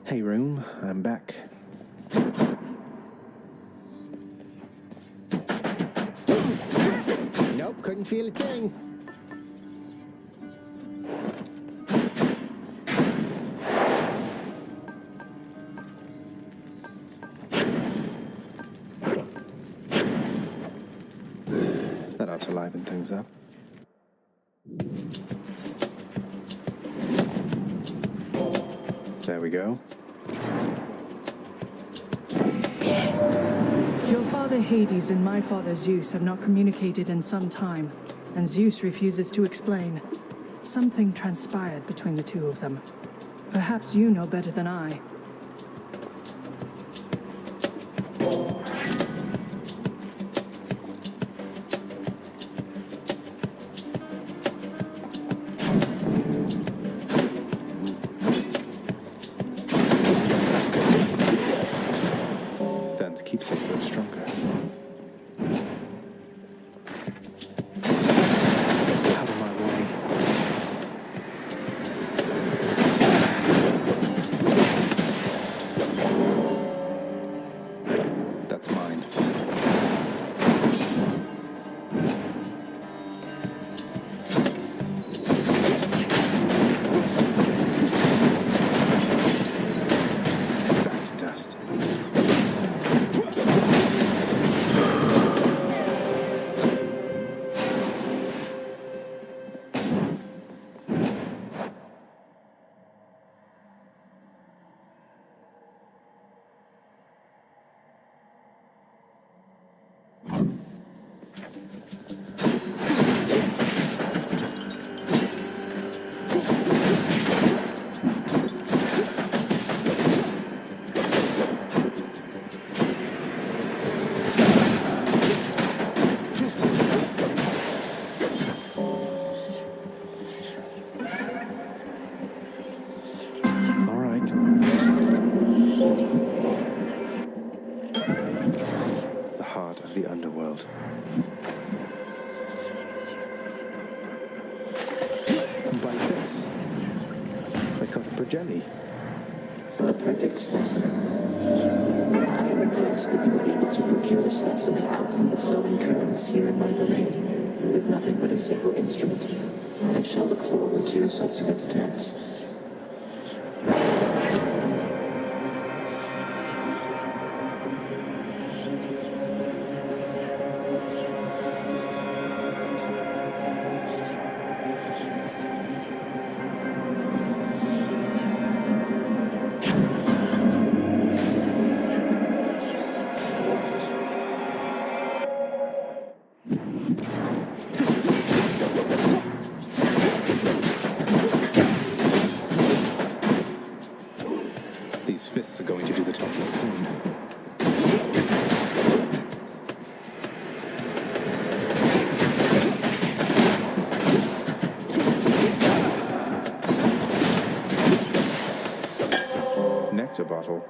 Hey room, I'm back. Nope, couldn't feel a thing. That ought to liven things up. There we go. Your father Hades and my father Zeus have not communicated in some time, and Zeus refuses to explain. Something transpired between the two of them. Perhaps you know better than I. Dan's keepsake grows stronger. Out of my way. That's mine. Back to dust. All right. The heart of the underworld. Bite this. They got a Progelli. A perfect specimen. I am impressed that you were able to procure a specimen out from the flowing currents here in my domain, with nothing but a simple instrument. I shall look forward to your subsequent attempts. These fists are going to do the talking soon. Nectar bottle.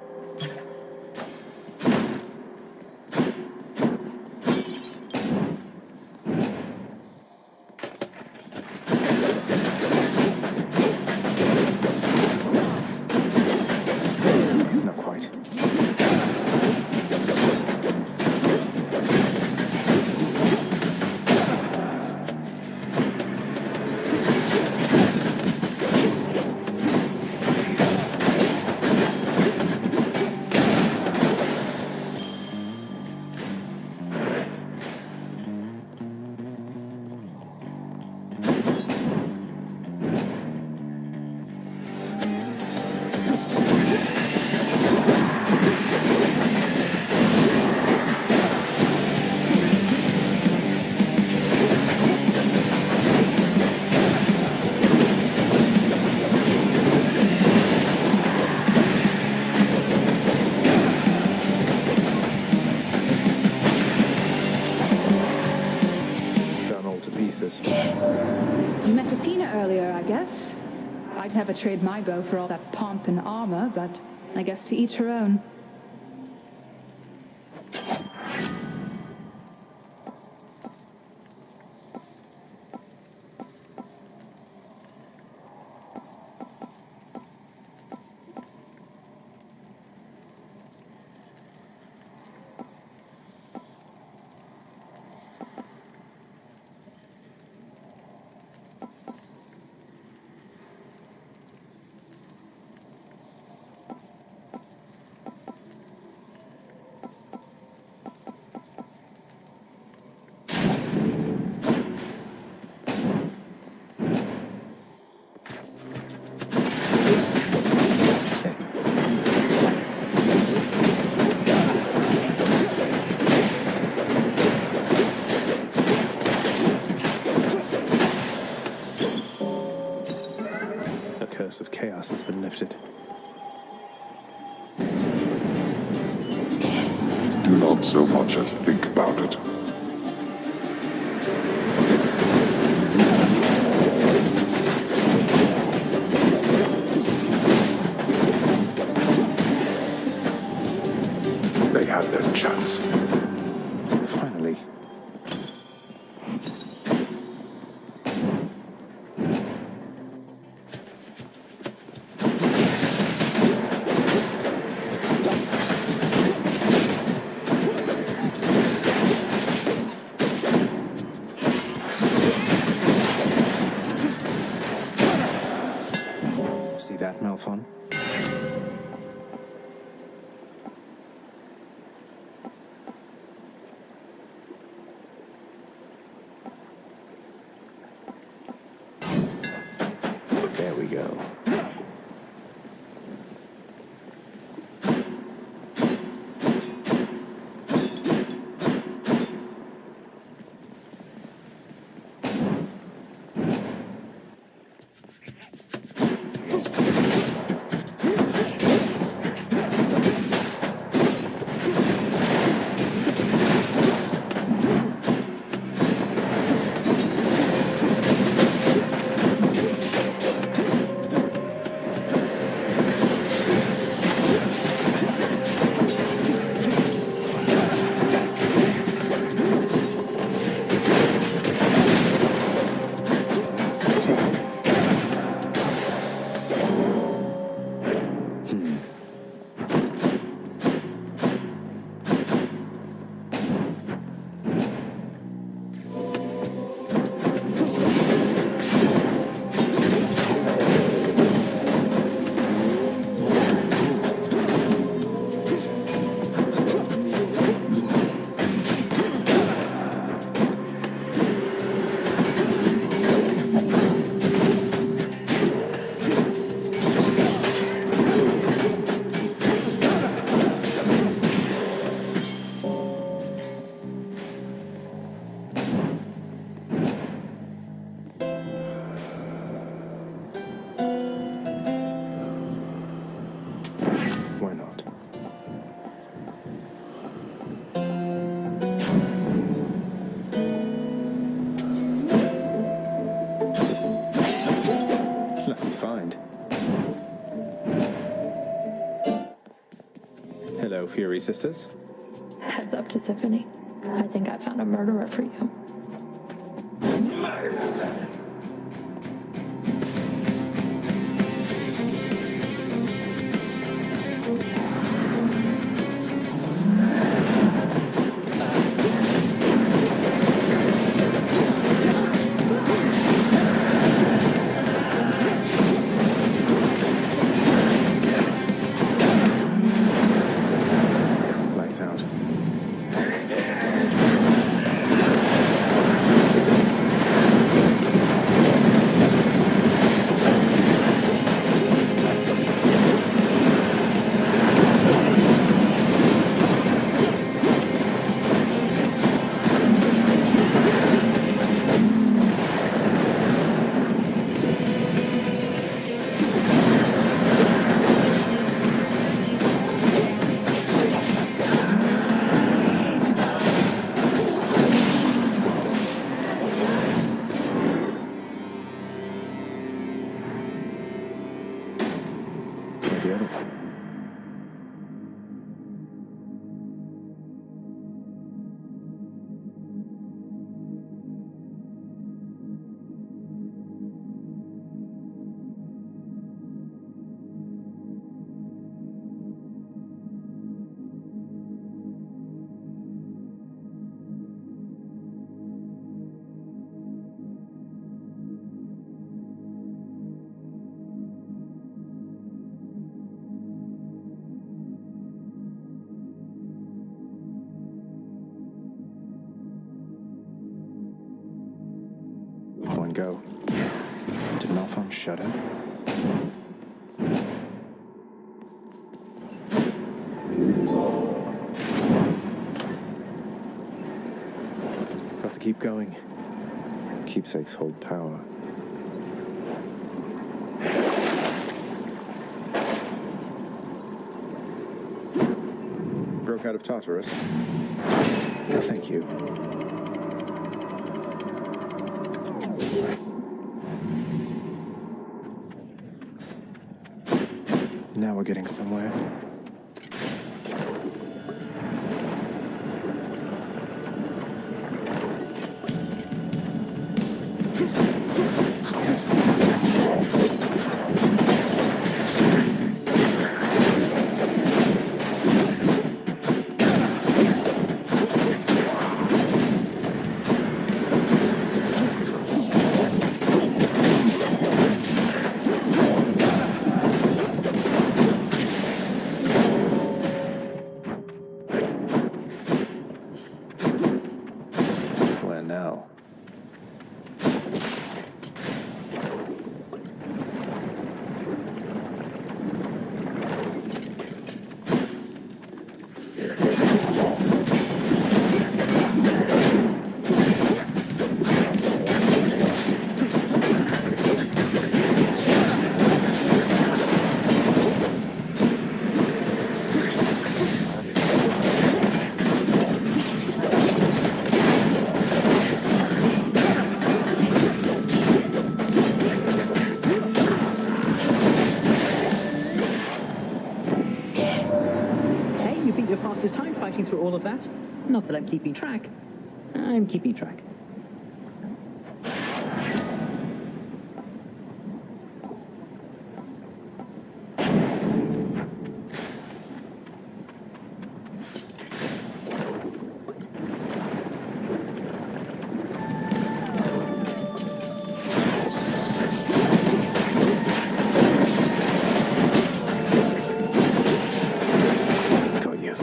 Not quite. Done all to pieces. You met Athena earlier, I guess. I'd never trade my bow for all that pomp and armor, but I guess to each her own. force of chaos has been lifted. Do not so much as think about it. They had their chance. Finally. See that, Malphon? There we go. Why not? Lucky find. Hello, Fury Sisters. Heads up to Tiffany. I think I found a murderer for you. Lights out. The other one. One go. Did Malphon shut him? Got to keep going. Keepsakes hold power. broke out of Tartarus? Thank you. Now we're getting somewhere. Where now? Hey, you beat your fastest time fighting through all of that. Not that I'm keeping track. I'm keeping track. Got you.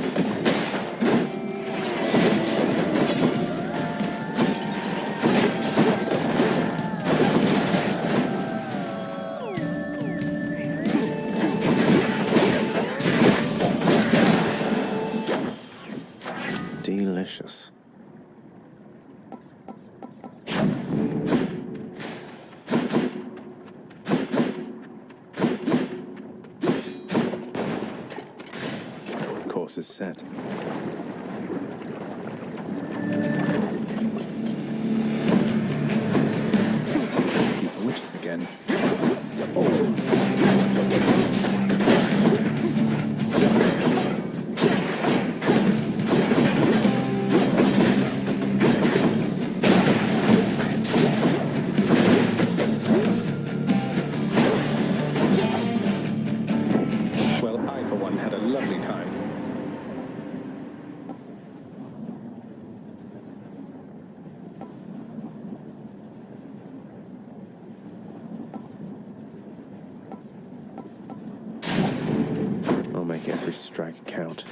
Delicious. Course is set. These witches again. Well, I, for one, had a lovely time. I'll make every strike count.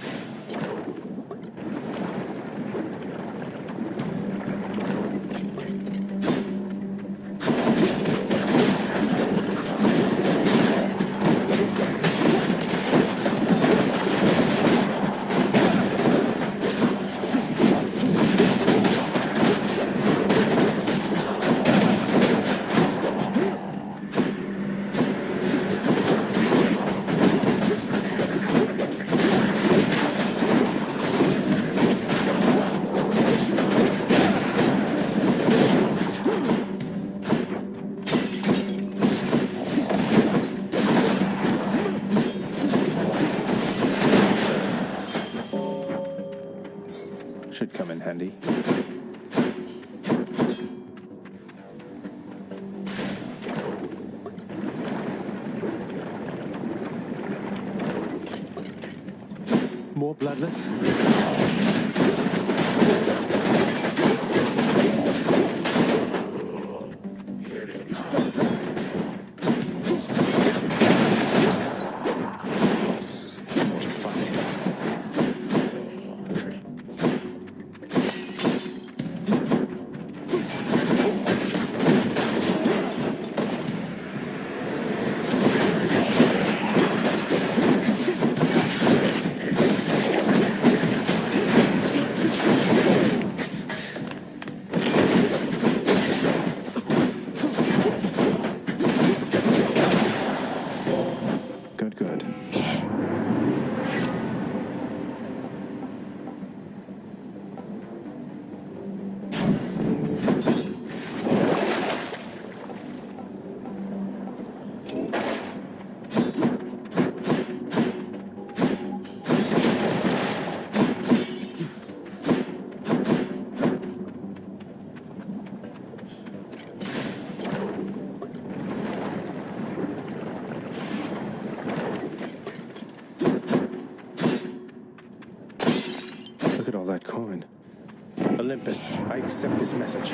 Should come in handy. More bloodless? More to fight. that coin. Olympus, I accept this message.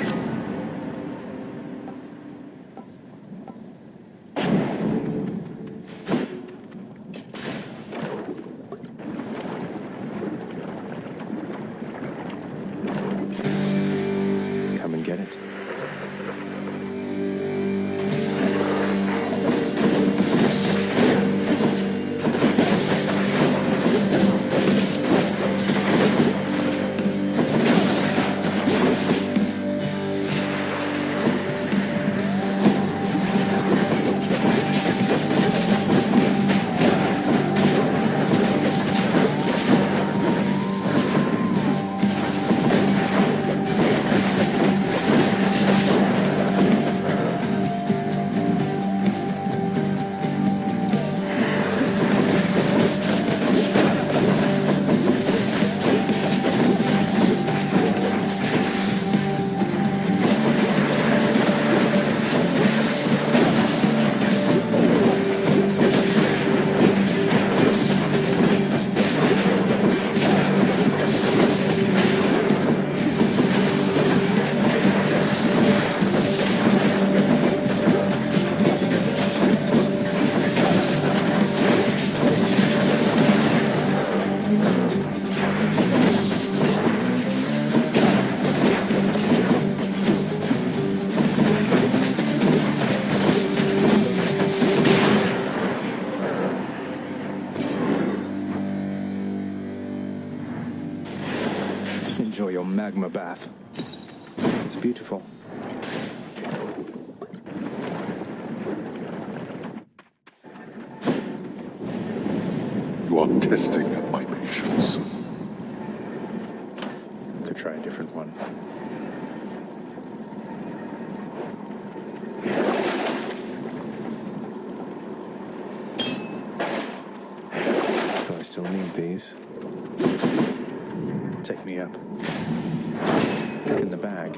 Come and get it. Enjoy your magma bath. It's beautiful. You are testing my patience. Could try a different one. Do I still need these? Take me up. In the bag.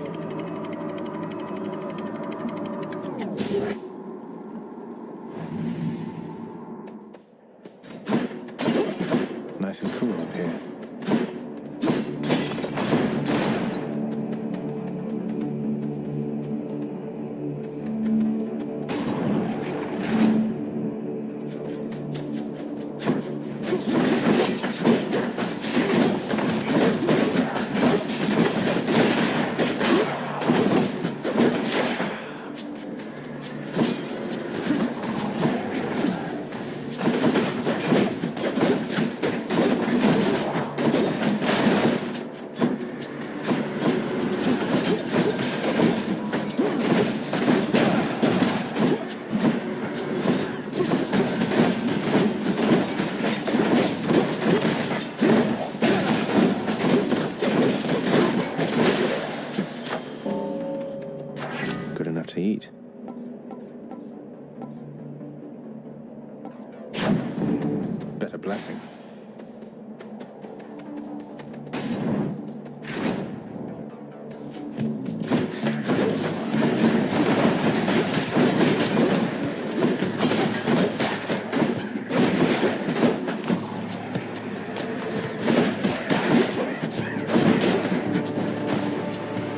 Nice and cool up here. Good enough to eat. Better blessing.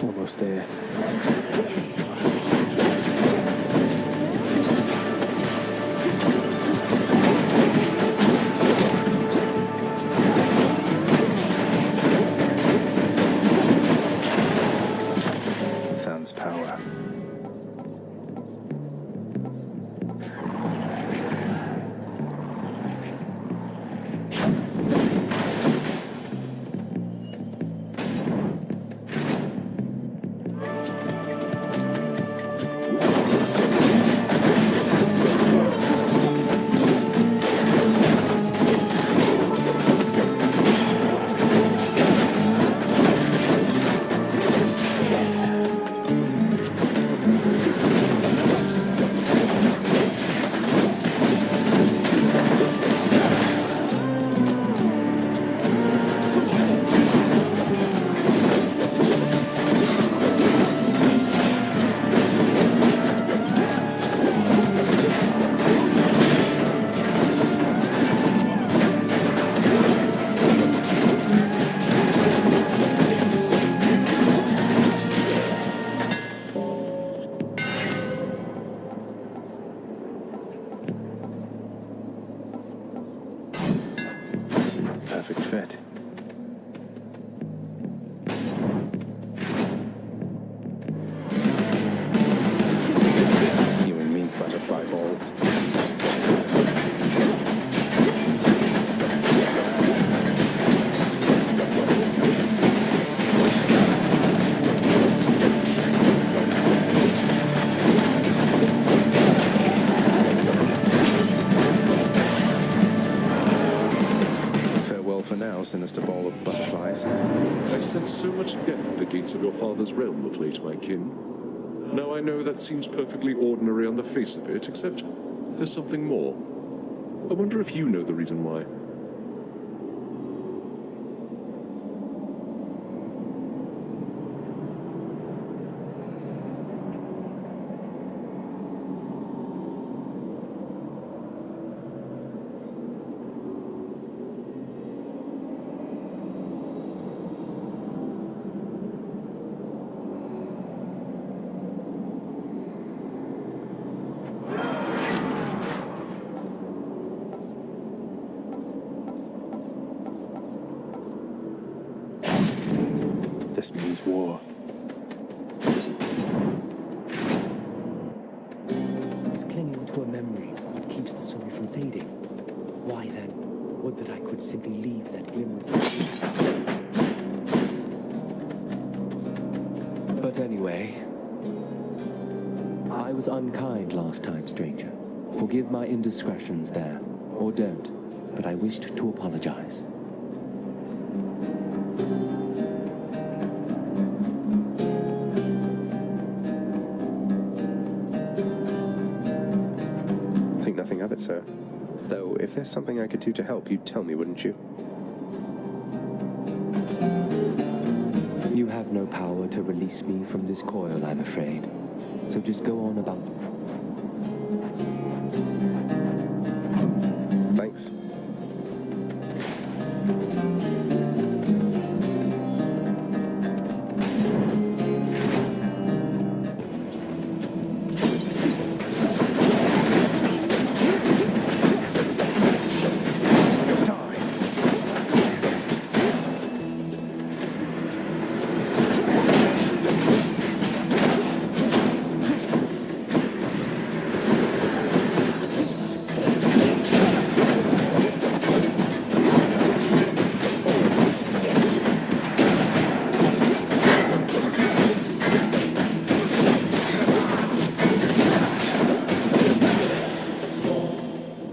Almost there. sensed so much death at the gates of your father's realm of late, my kin. Now I know that seems perfectly ordinary on the face of it, except there's something more. I wonder if you know the reason why. This means war. It's clinging to a memory that keeps the soul from fading. Why then, would that I could simply leave that glimmer of But anyway, I was unkind last time, stranger. Forgive my indiscretions there, or don't, but I wished to apologize. Think nothing of it, sir. Though, if there's something I could do to help, you'd tell me, wouldn't you? You have no power to release me from this coil, I'm afraid. So just go on about. Thanks.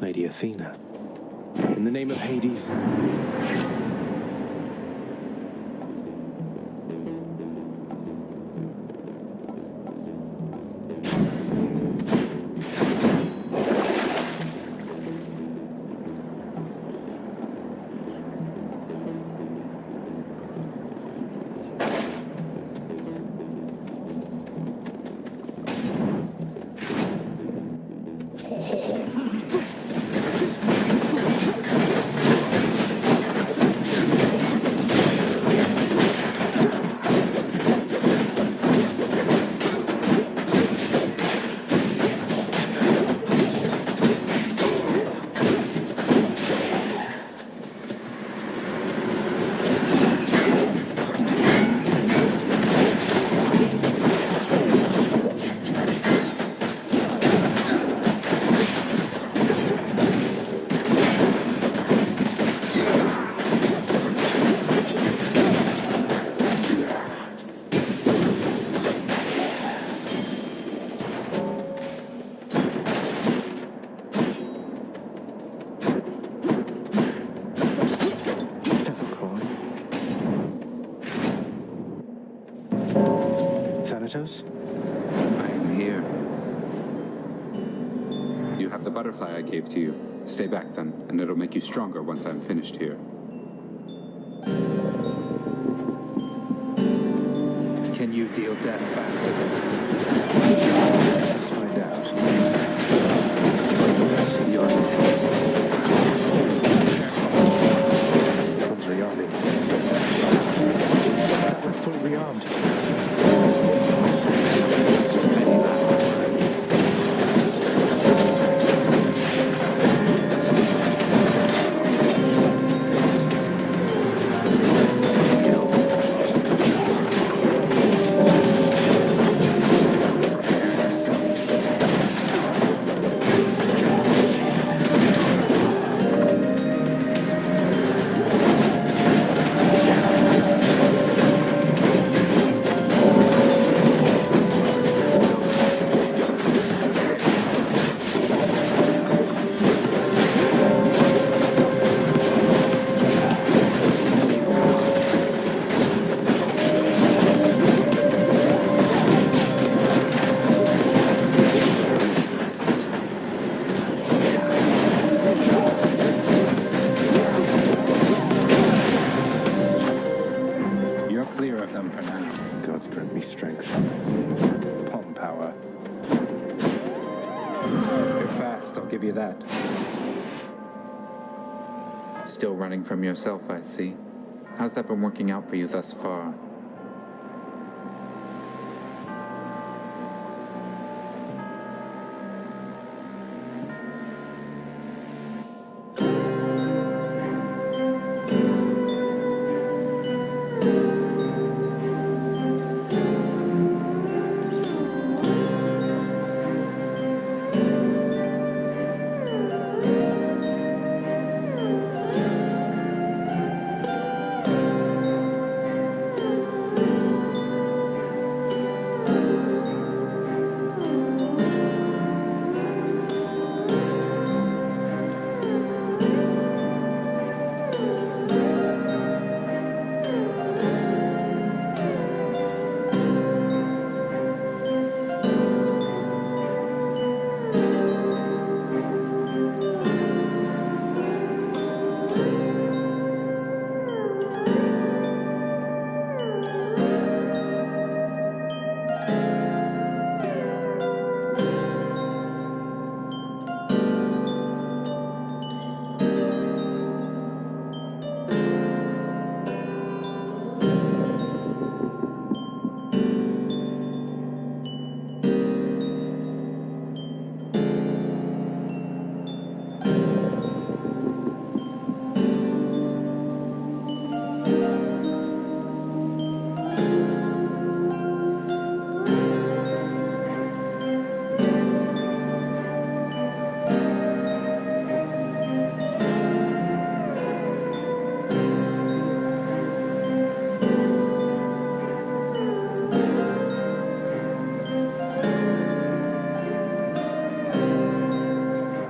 Lady Athena. In the name of Hades. Thanatos? I am here. You have the butterfly I gave to you. Stay back then, and it'll make you stronger once I'm finished here. Can you deal death faster? Let's find out. One's rearming. We're fully rearmed. You're fast, I'll give you that. Still running from yourself, I see. How's that been working out for you thus far?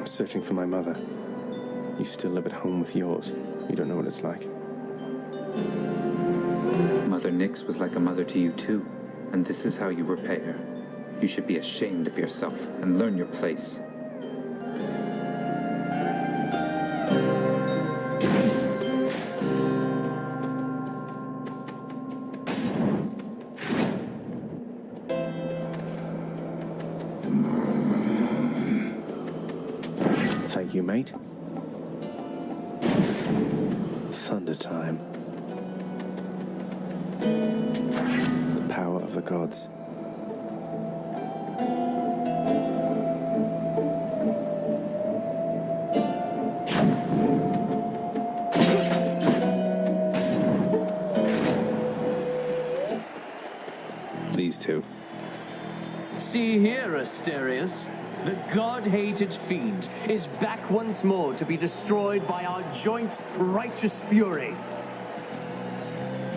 Searching for my mother. You still live at home with yours. You don't know what it's like. Mother Nyx was like a mother to you too, and this is how you repay her. You should be ashamed of yourself and learn your place. Thank you, mate. Thunder time. The power of the gods. These two. See here, Asterius. The god-hated fiend is back once more to be destroyed by our joint righteous fury.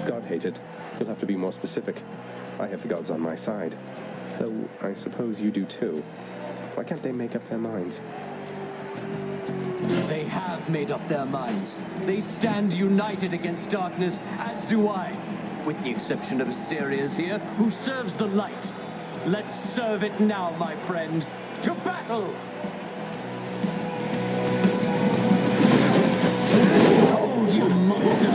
God-hated. You'll have to be more specific. I have the gods on my side. Though I suppose you do too. Why can't they make up their minds? They have made up their minds. They stand united against darkness, as do I. With the exception of Asterius here, who serves the light. Let's serve it now, my friend. To battle! Hold, you monster!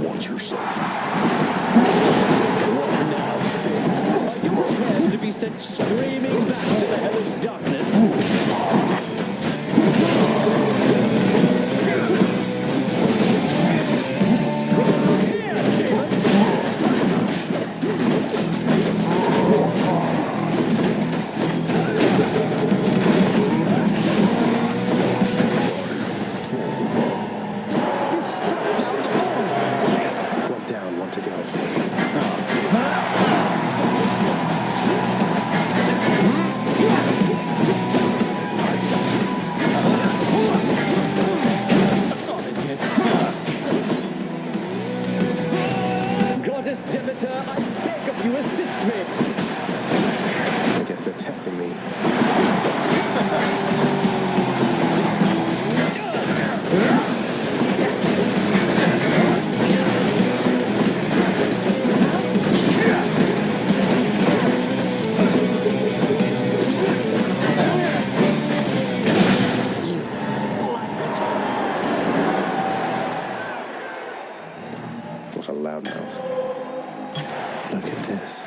Watch yourself. What now, Finn? Are you prepared to be sent screaming back to the hellish darkness? You struck down the ball! One down, one to go. Goddess Demeter, I beg of you, assist me! I guess they're testing me. What a loudmouth. Look at this.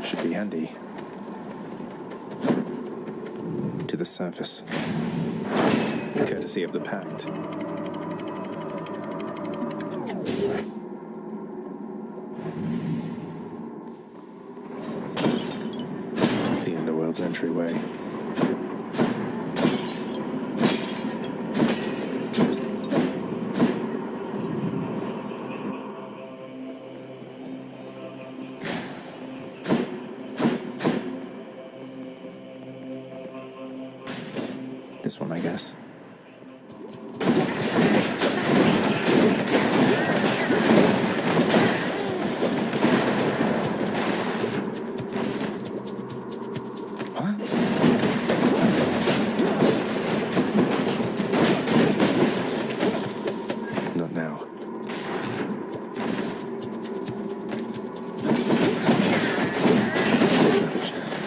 Should be handy. To the surface. Courtesy of the Pact. The Underworld's entryway. This one, I guess. Not now. Another chance.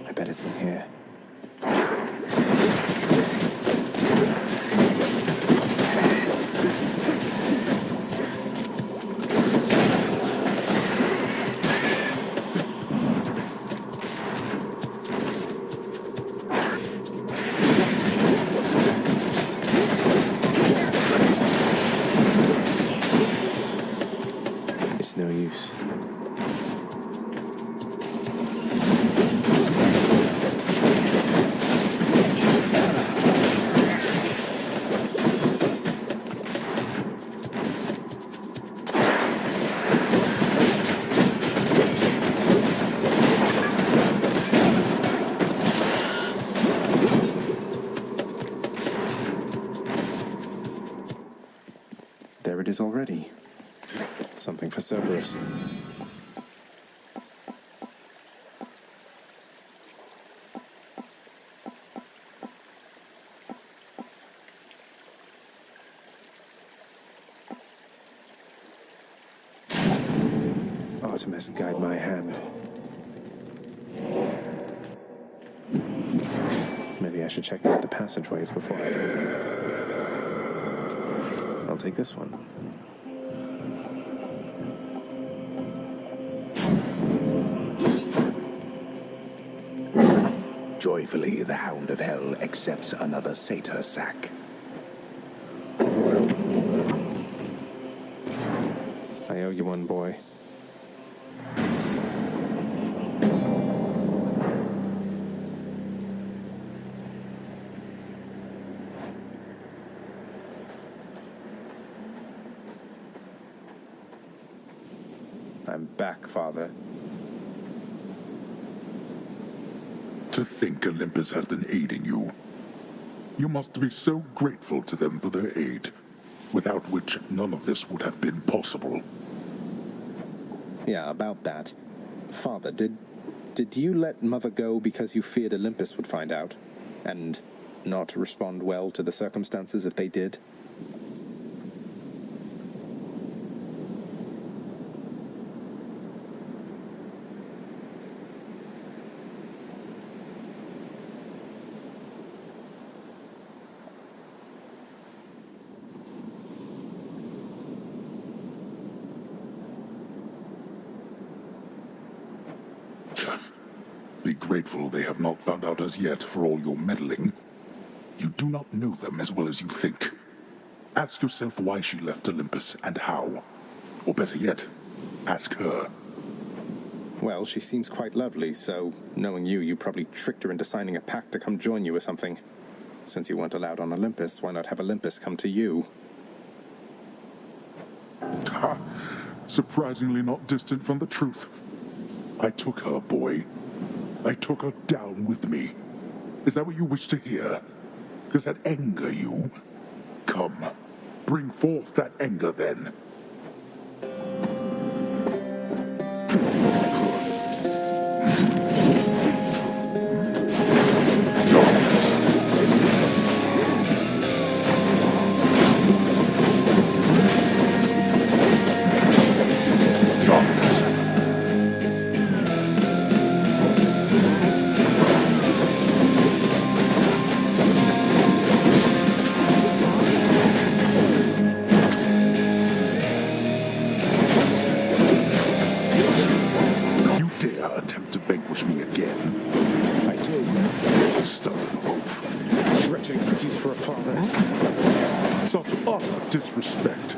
I bet it's in here. It's no use. There it is already. Something for Cerberus. Artemis, guide my hand. Maybe I should check out the passageways before I do. I'll take this one. Joyfully, the Hound of Hell accepts another satyr sack. I owe you one, boy. I'm back, Father. To think Olympus has been aiding you. You must be so grateful to them for their aid, without which none of this would have been possible. Yeah, about that. Father, did you let Mother go because you feared Olympus would find out? And not respond well to the circumstances if they did? Be grateful they have not found out as yet for all your meddling. You do not know them as well as you think. Ask yourself why she left Olympus and how. Or better yet, ask her. Well, she seems quite lovely, so knowing you probably tricked her into signing a pact to come join you or something. Since you weren't allowed on Olympus, why not have Olympus come to you? Ha! Surprisingly not distant from the truth. I took her, boy. I took her down with me. Is that what you wish to hear? Does that anger you? Come, bring forth that anger then. Disrespect.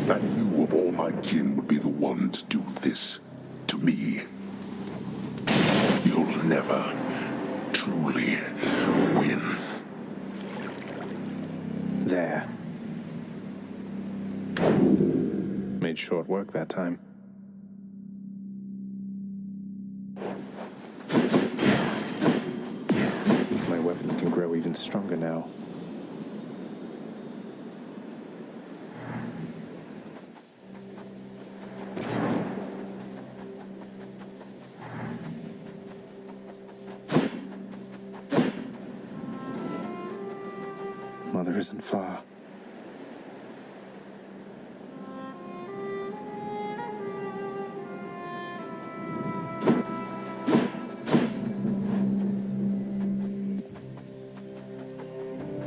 That you of all my kin would be the one to do this to me. You'll never truly win. There. made short work that time. My weapons can grow even stronger now. Mother isn't far.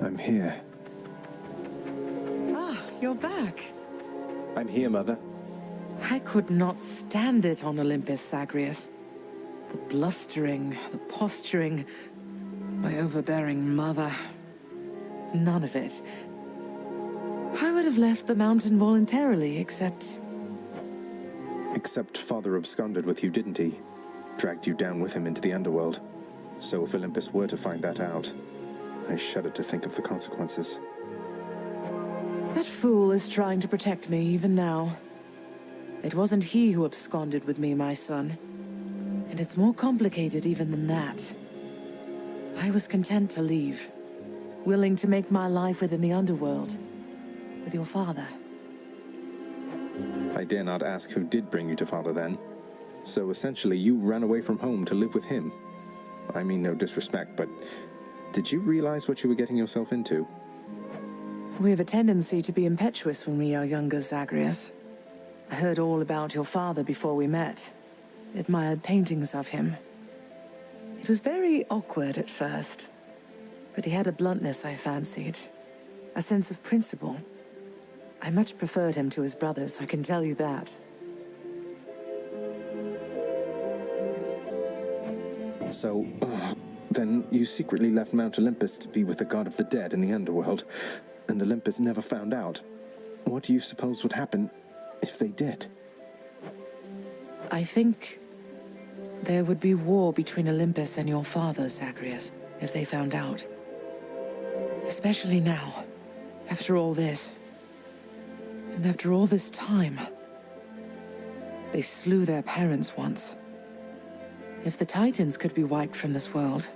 I'm here. Ah, you're back. I'm here, Mother. I could not stand it on Olympus, Zagreus. The blustering, the posturing, my overbearing mother. None of it. I would have left the mountain voluntarily, except... Except Father absconded with you, didn't he? Dragged you down with him into the underworld. So if Olympus were to find that out, I shudder to think of the consequences. That fool is trying to protect me even now. It wasn't he who absconded with me, my son. And it's more complicated even than that. I was content to leave, willing to make my life within the underworld, with your father. I dare not ask who did bring you to Father then. So essentially you ran away from home to live with him. I mean no disrespect, but did you realize what you were getting yourself into? We have a tendency to be impetuous when we are younger, Zagreus. I heard all about your father before we met. Admired paintings of him. It was very awkward at first, but he had a bluntness I fancied. A sense of principle. I much preferred him to his brothers, I can tell you that. So, then you secretly left Mount Olympus to be with the god of the dead in the underworld, and Olympus never found out. What do you suppose would happen if they did? I think there would be war between Olympus and your father, Zagreus, if they found out. Especially now, after all this. And after all this time. They slew their parents once. If the Titans could be wiped from this world,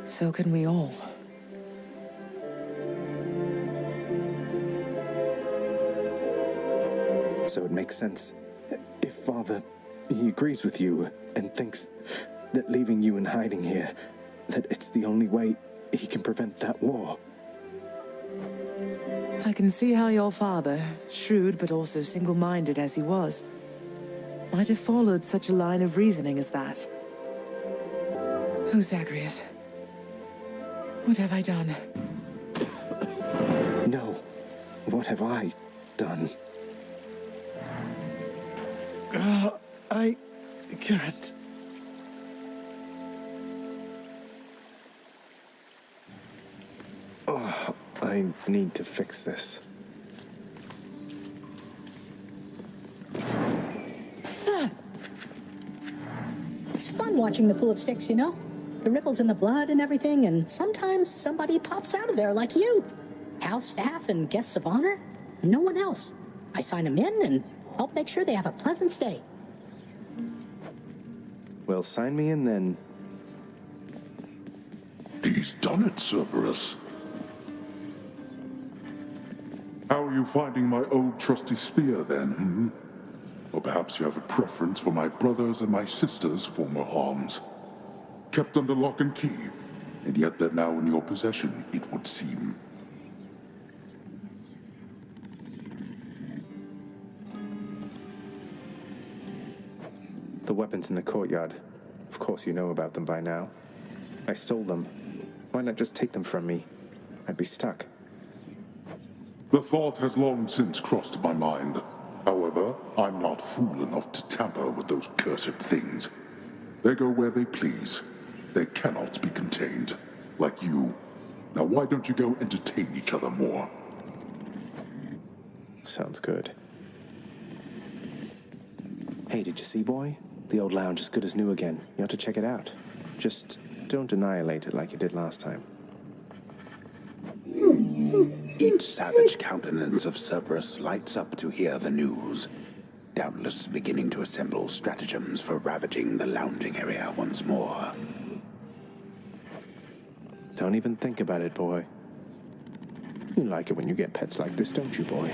so can we all. So it makes sense. If Father, he agrees with you and thinks that leaving you in hiding here, that it's the only way he can prevent that war. I can see how your father, shrewd but also single-minded as he was, might have followed such a line of reasoning as that. Oh, Zagreus. What have I done? No. What have I done? I can't. Oh, I need to fix this. It's fun watching the pool of sticks, you know? The ripples in the blood and everything, and sometimes somebody pops out of there like you. House staff and guests of honor. No one else. I sign them in and help make sure they have a pleasant stay. Well, sign me in then. He's done it, Cerberus. How are you finding my old trusty spear, then, Or perhaps you have a preference for my brother's and my sister's former arms? Kept under lock and key, and yet they're now in your possession, it would seem. The weapons in the courtyard. Of course you know about them by now. I stole them. Why not just take them from me? I'd be stuck. The thought has long since crossed my mind. However, I'm not fool enough to tamper with those cursed things. They go where they please. They cannot be contained. Like you. Now why don't you go entertain each other more? Sounds good. Hey, did you see, boy? The old lounge is good as new again. You ought to check it out. Just don't annihilate it like you did last time. Each savage countenance of Cerberus lights up to hear the news, doubtless beginning to assemble stratagems for ravaging the lounging area once more. Don't even think about it, boy. You like it when you get pets like this, don't you, boy?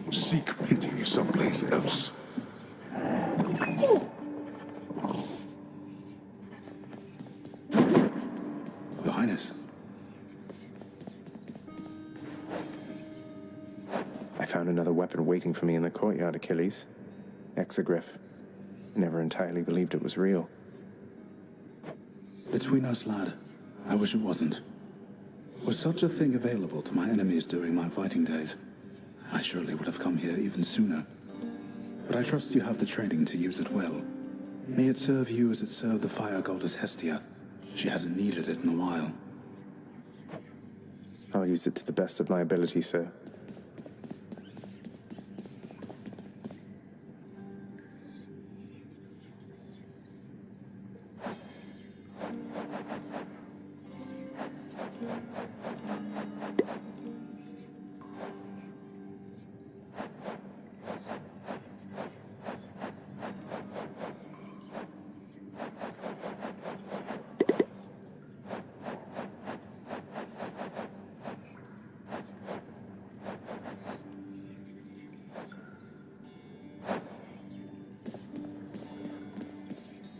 Seek pity someplace else. Your Highness. I found another weapon waiting for me in the courtyard, Achilles. Exogryph. I never entirely believed it was real. Between us, lad, I wish it wasn't. Was such a thing available to my enemies during my fighting days, I surely would have come here even sooner. But I trust you have the training to use it well. May it serve you as it served the fire goddess Hestia. She hasn't needed it in a while. I'll use it to the best of my ability, sir.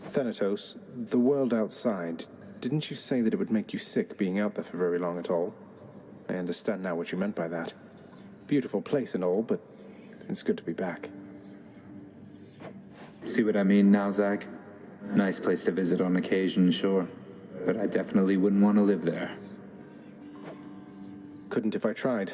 Thanatos, the world outside, didn't you say that it would make you sick being out there for very long at all? I understand now what you meant by that. Beautiful place and all, but it's good to be back. See what I mean now, Zag? Nice place to visit on occasion, sure. But I definitely wouldn't want to live there. Couldn't if I tried.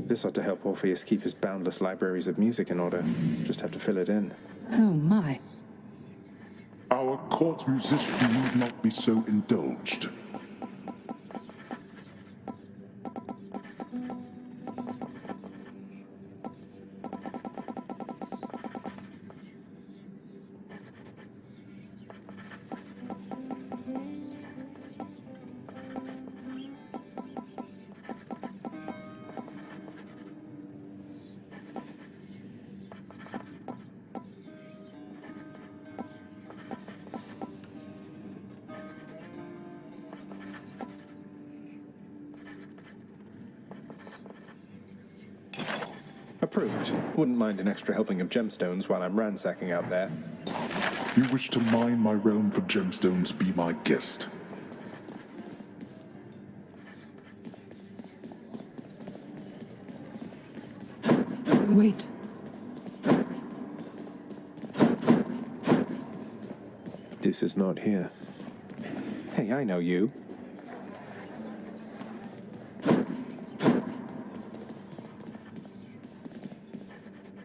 This ought to help Orpheus keep his boundless libraries of music in order. Just have to fill it in. Oh, my. Our court musician need not be so indulged. Approved. Wouldn't mind an extra helping of gemstones while I'm ransacking out there. You wish to mine my realm for gemstones, be my guest. Wait. This is not here. Hey, I know you.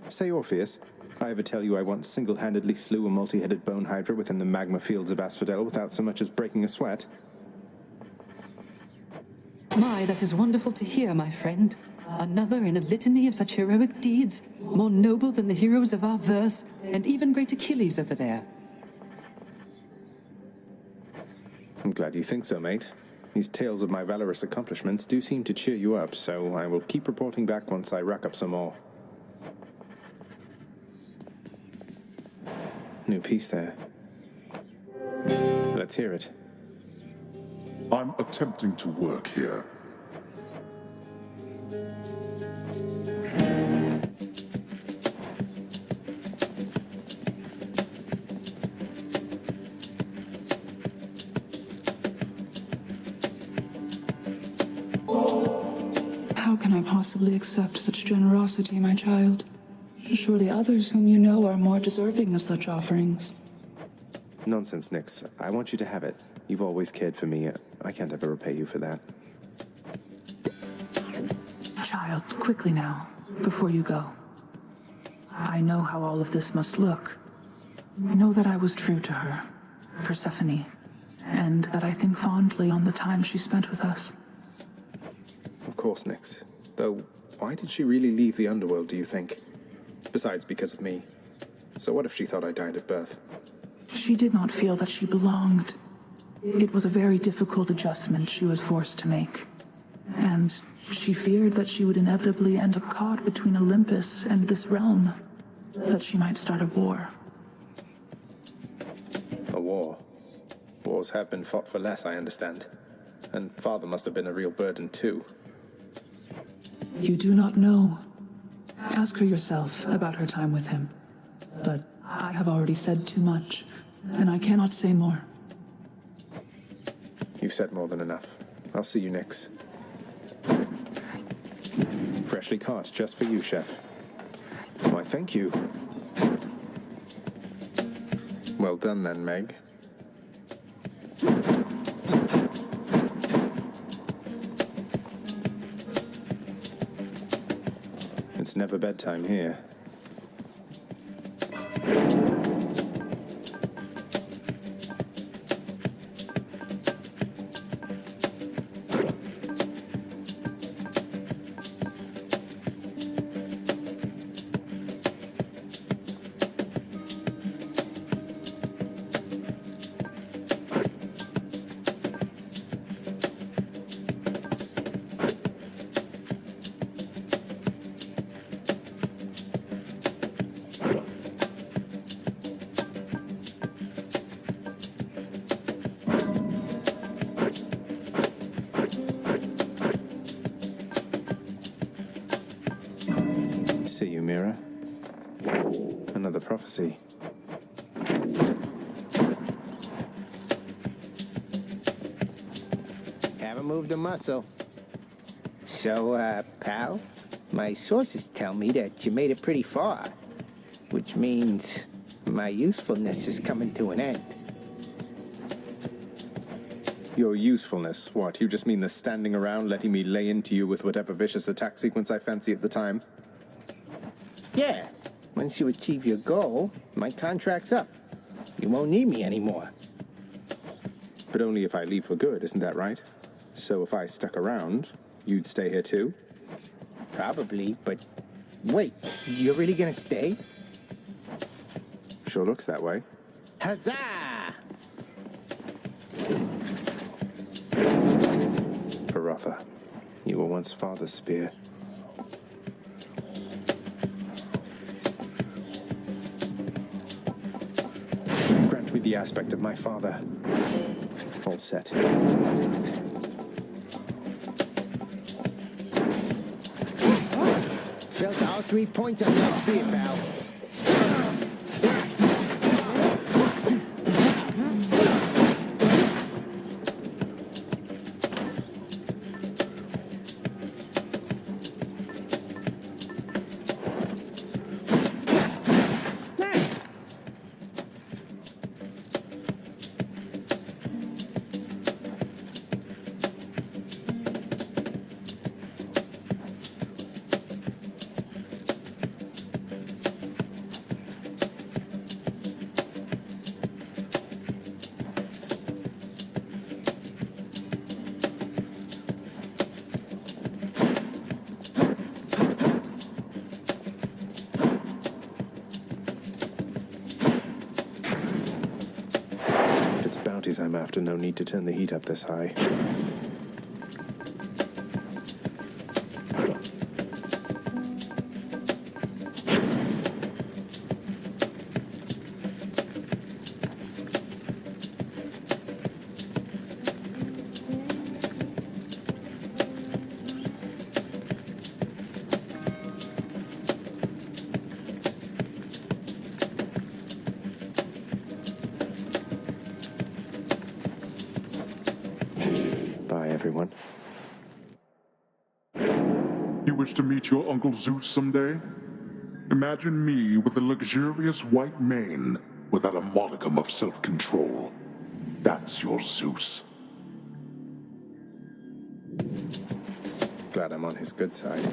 Say, Orpheus, I ever tell you I once single-handedly slew a multi-headed bone hydra within the magma fields of Asphodel without so much as breaking a sweat? My, that is wonderful to hear, my friend. Another in a litany of such heroic deeds, more noble than the heroes of our verse, and even great Achilles over there. I'm glad you think so, mate. These tales of my valorous accomplishments do seem to cheer you up, so I will keep reporting back once I rack up some more. New piece there. Let's hear it. I'm attempting to work here. can I possibly accept such generosity, my child? Surely others whom you know are more deserving of such offerings. Nonsense, Nyx. I want you to have it. You've always cared for me. I can't ever repay you for that. Child, quickly now, before you go. I know how all of this must look. Know that I was true to her, Persephone, and that I think fondly on the time she spent with us. Of course, Nyx. Though, why did she really leave the underworld, do you think? Besides, because of me. So what if she thought I died at birth? She did not feel that she belonged. It was a very difficult adjustment she was forced to make. And she feared that she would inevitably end up caught between Olympus and this realm. That she might start a war. A war? Wars have been fought for less, I understand. And father must have been a real burden, too. You do not know. Ask her yourself about her time with him. But I have already said too much, and I cannot say more. You've said more than enough. I'll see you, Nyx. Freshly caught, just for you, Chef. Why, thank you. Well done then, Meg. It's never bedtime here. See you, Mira. Another prophecy. Haven't moved a muscle. So, pal, my sources tell me that you made it pretty far, which means my usefulness is coming to an end. Your usefulness? What, you just mean the standing around letting me lay into you with whatever vicious attack sequence I fancy at the time? Yeah, once you achieve your goal, my contract's up. You won't need me anymore. But only if I leave for good, isn't that right? So if I stuck around, you'd stay here too? Probably, but wait, you're really gonna stay? Sure looks that way. Huzzah! Baratha, you were once father's spear. Grant me the aspect of my father. All set. Fills all 3 points on your spear, pal. I'm after, no need to turn the heat up this high. You wish to meet your Uncle Zeus someday? Imagine me with a luxurious white mane without a modicum of self-control. That's your Zeus. Glad I'm on his good side. You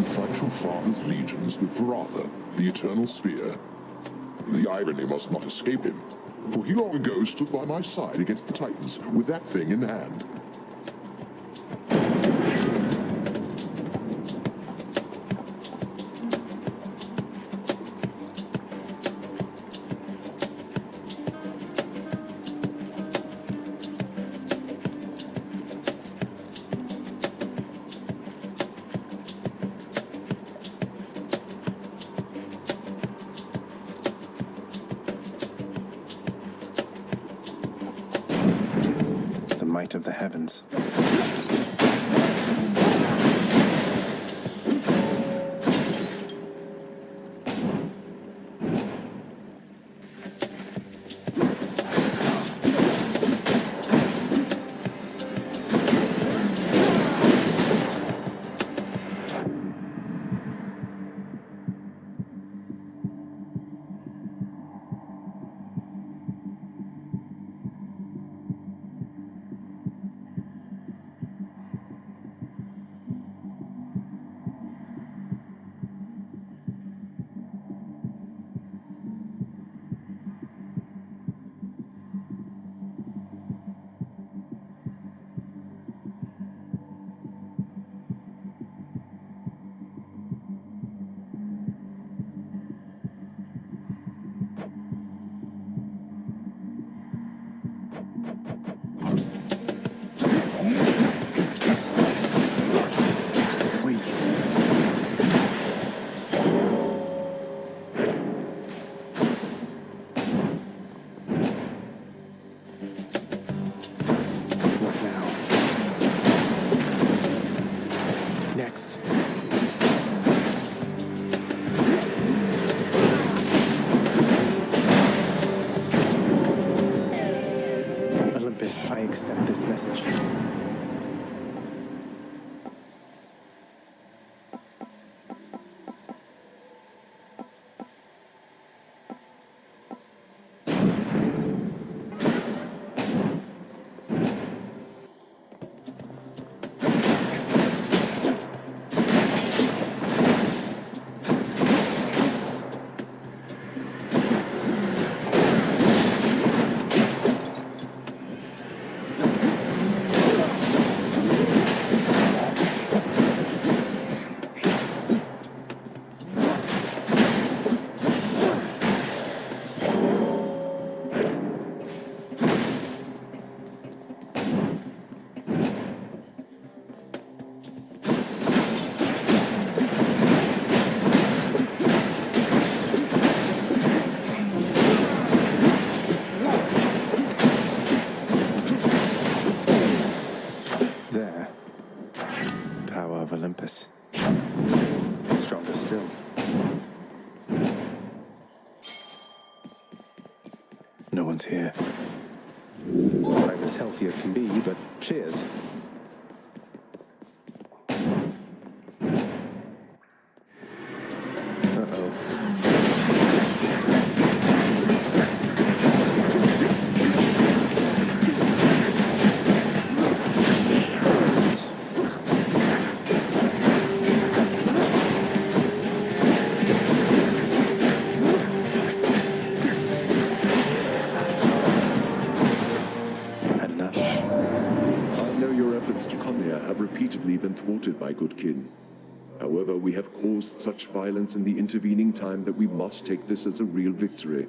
fight your father's legions with Varatha, the Eternal Spear. The irony must not escape him, for he long ago stood by my side against the Titans with that thing in hand. The might of the heavens. I accept this message. Olympus. Stronger still. No one's here. I'm as healthy as can be, but cheers. Been thwarted by good kin. However, we have caused such violence in the intervening time that we must take this as a real victory.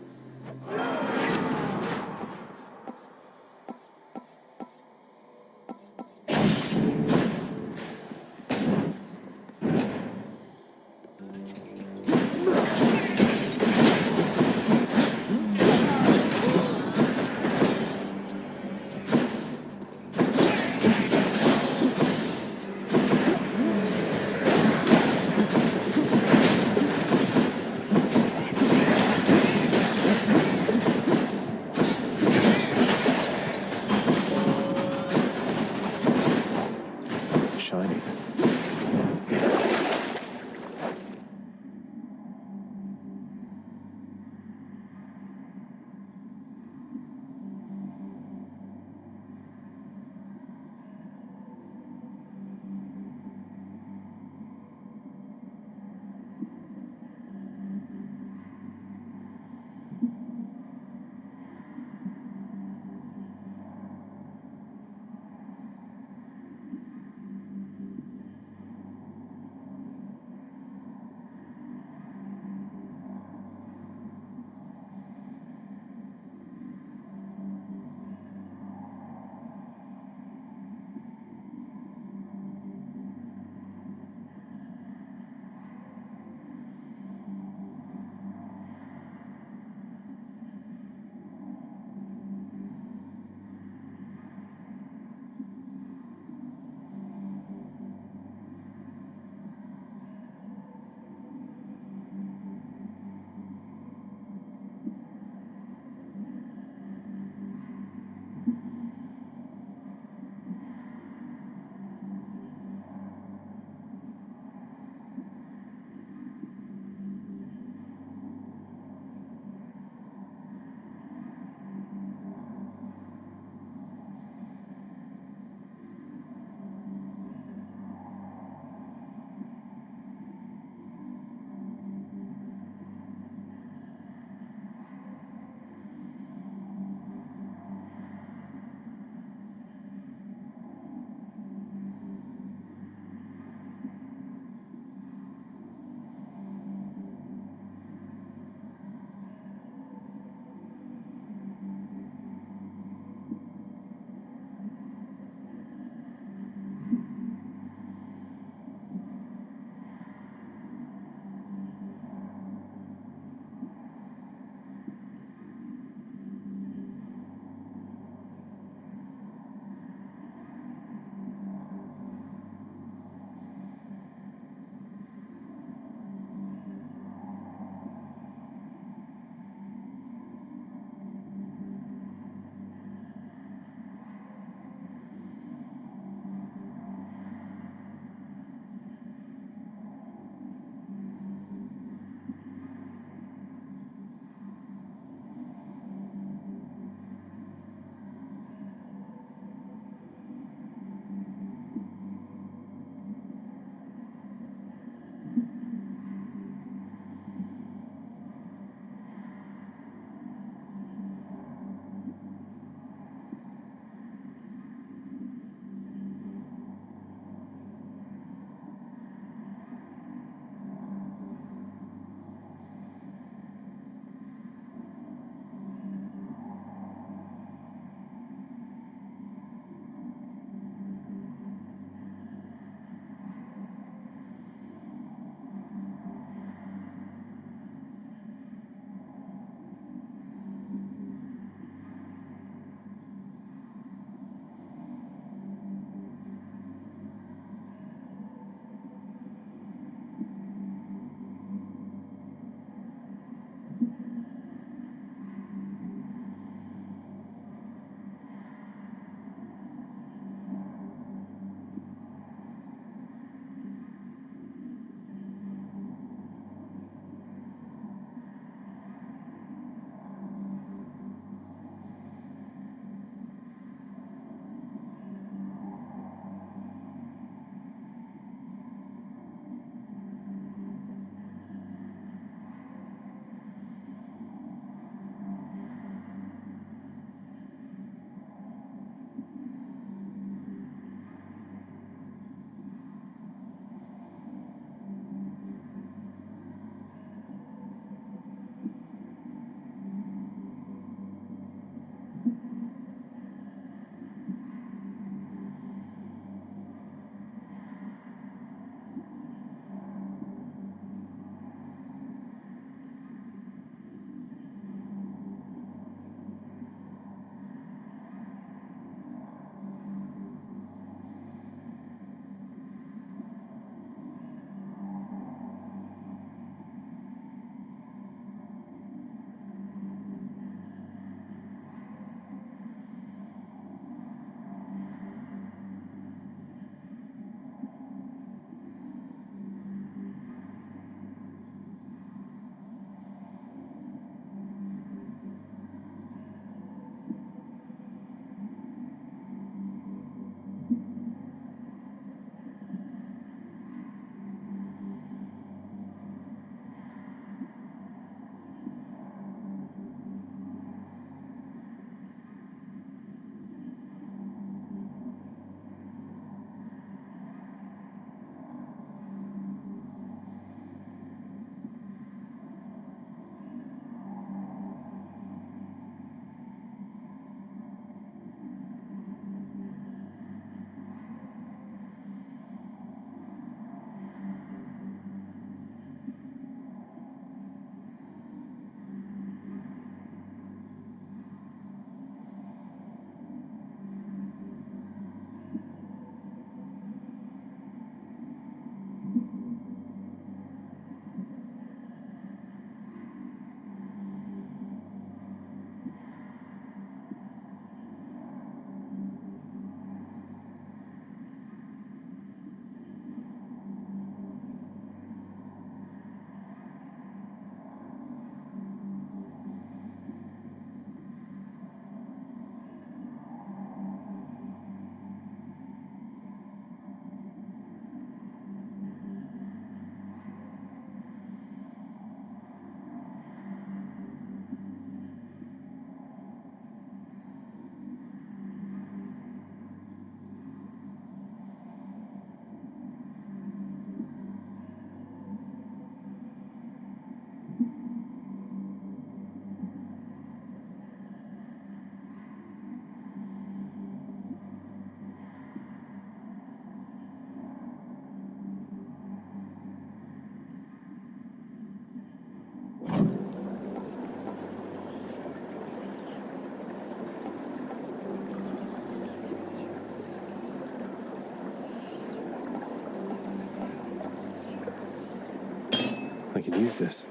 can use this.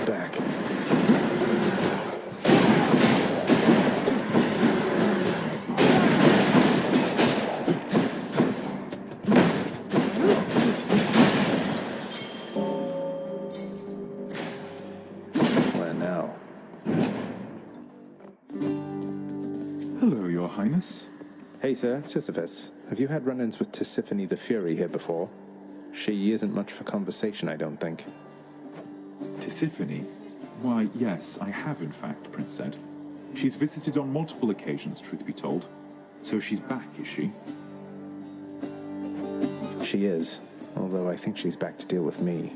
Back. Where now? Hello, Your Highness. Hey, sir, Sisyphus. Have you had run-ins with Tisiphone the Fury here before? She isn't much for conversation, I don't think. Tisiphone? Why, yes, I have in fact, Prince said. She's visited on multiple occasions, truth be told. So she's back, is she? She is, although I think she's back to deal with me.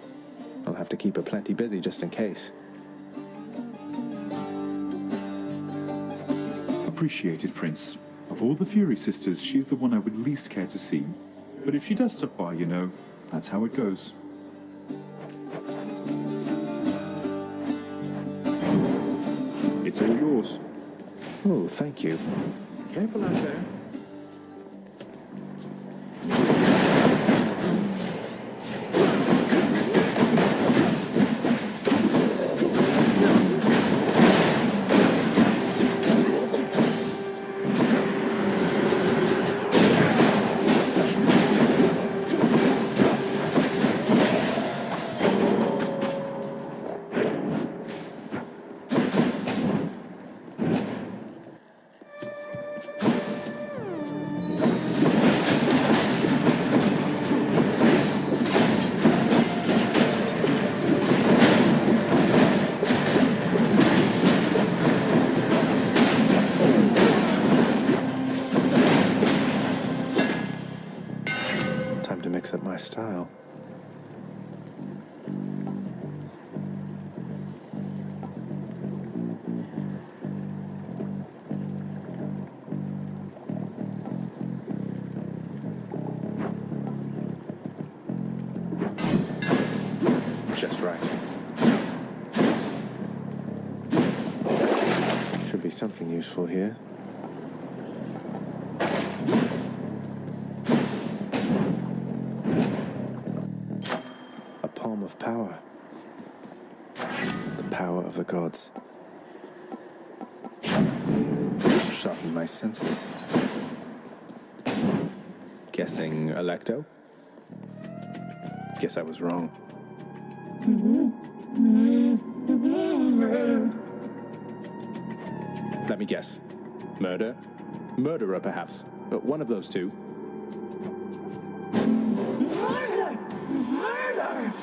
I'll have to keep her plenty busy just in case. Appreciated, Prince. Of all the Fury sisters, she's the one I would least care to see. But if she does stop by, you know, that's how it goes. It's all yours. Oh, thank you. Careful out there. Time to mix up my style. Just right. Should be something useful here. A palm of power. The power of the gods. Sharpen my senses. Guessing Electo? Guess I was wrong. Let me guess. Murder? Murderer, perhaps. One of those two. Murder! Murder!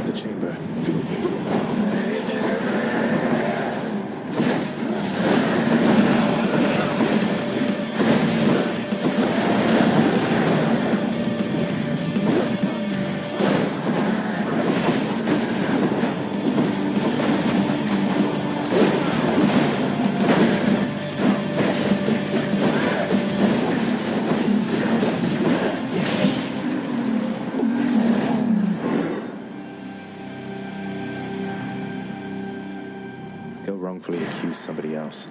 The chamber. He'll wrongfully accuse somebody else.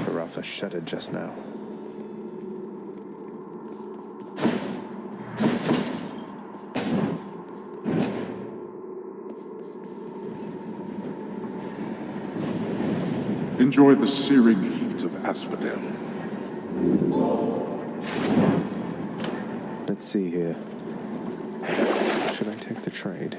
Harafa shuddered just now. Enjoy the searing heat of Asphodel. Let's see here. Should I take the trade?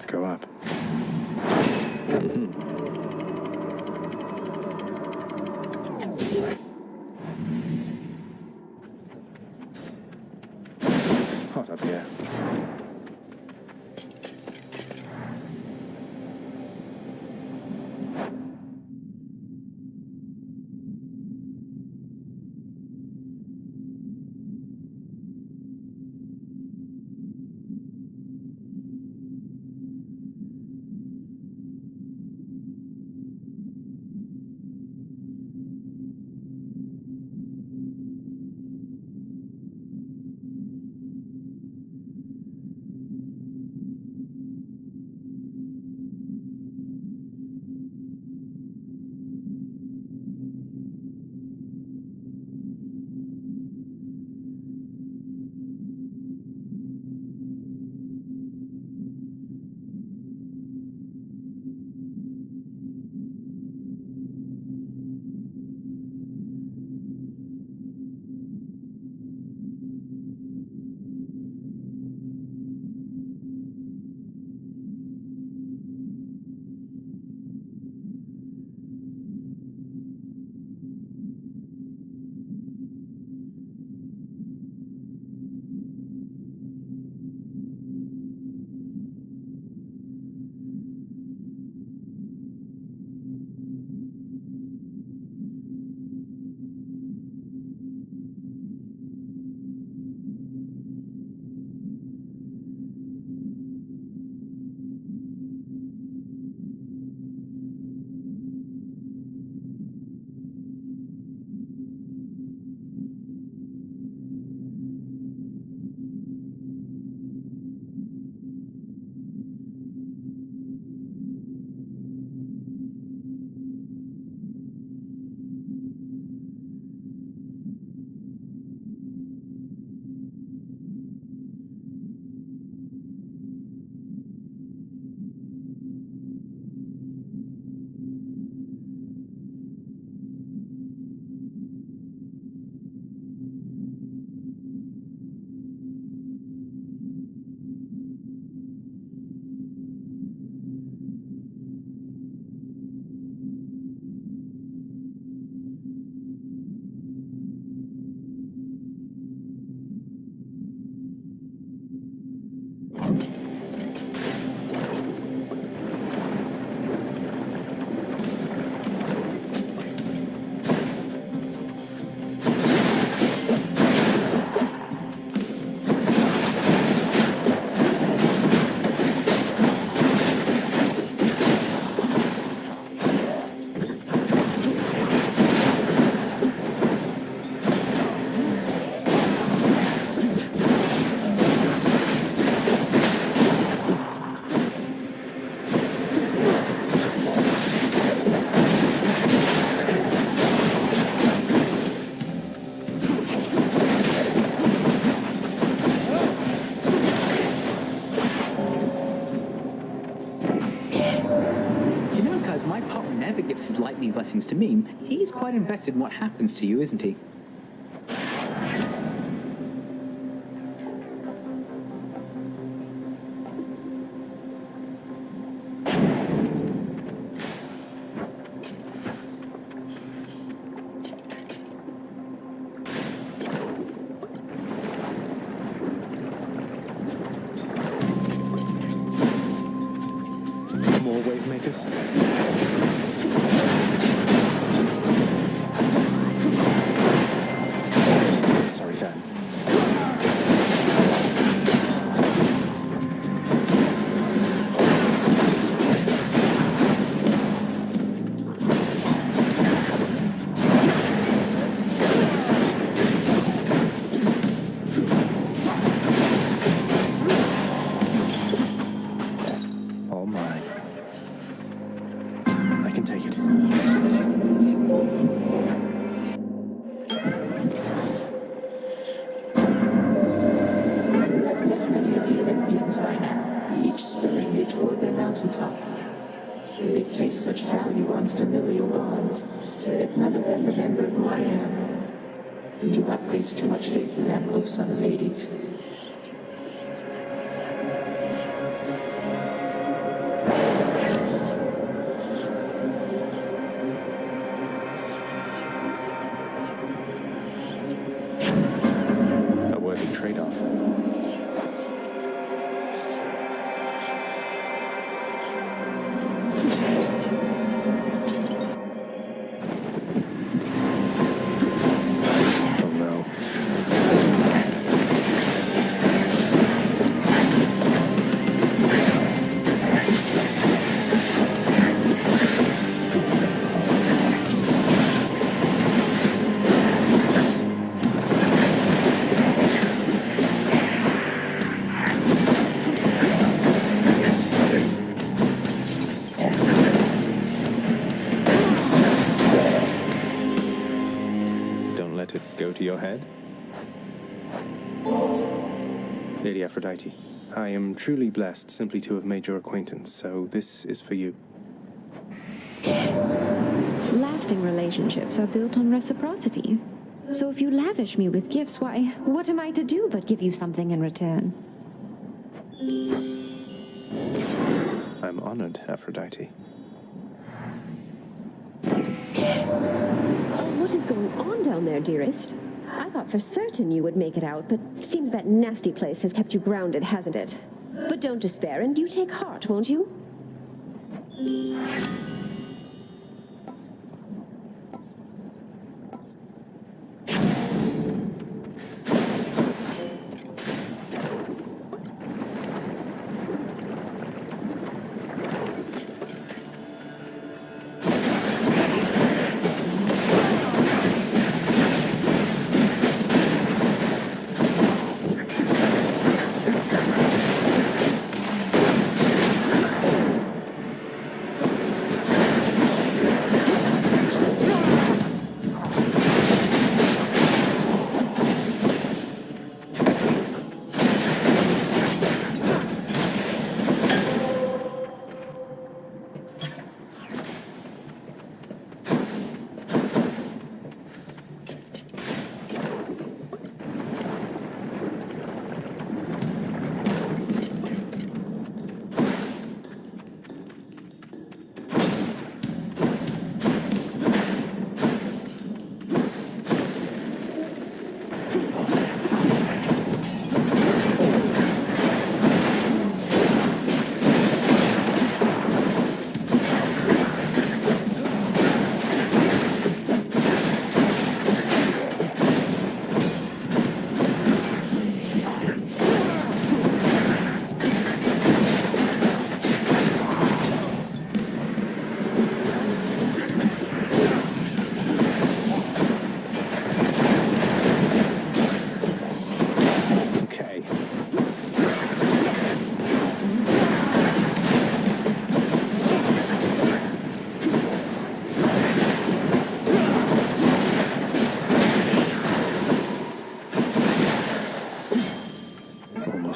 Let's go up. Hot up here. His lightning blessings to me, he's quite invested in what happens to you, isn't he? More wave makers? Sorry, Fan. All mine. I can take it. Each spurring you toward their mountaintop. They place such value on familial bonds that none of them remember who I am. Do not place too much faith in them, O son of Hades. let it go to your head? Lady Aphrodite, I am truly blessed simply to have made your acquaintance, so this is for you. Lasting relationships are built on reciprocity. So if you lavish me with gifts, why, what am I to do but give you something in return? I'm honored, Aphrodite. What is going on down there, dearest? I thought for certain you would make it out, but it seems that nasty place has kept you grounded, hasn't it? But don't despair, and you take heart, won't you?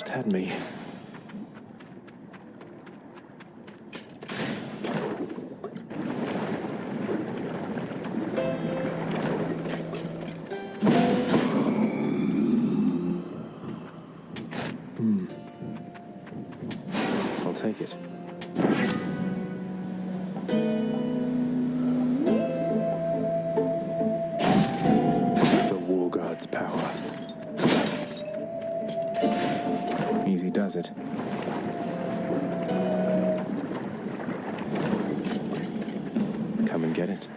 Had me. I'll take it. The War God's power. Easy does it. Come and get it.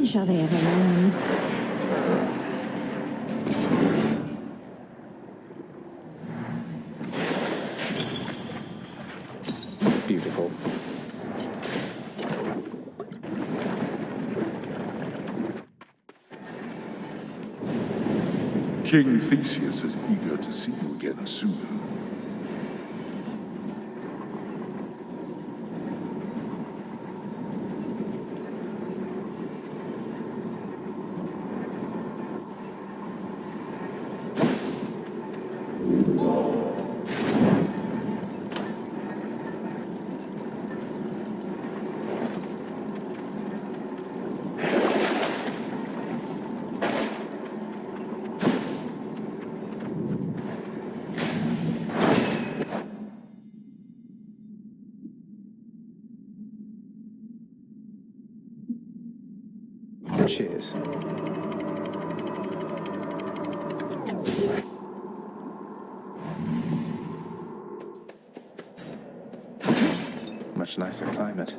Shall they ever learn? Beautiful. King Theseus is eager to see you again soon. Cheers. Much nicer climate.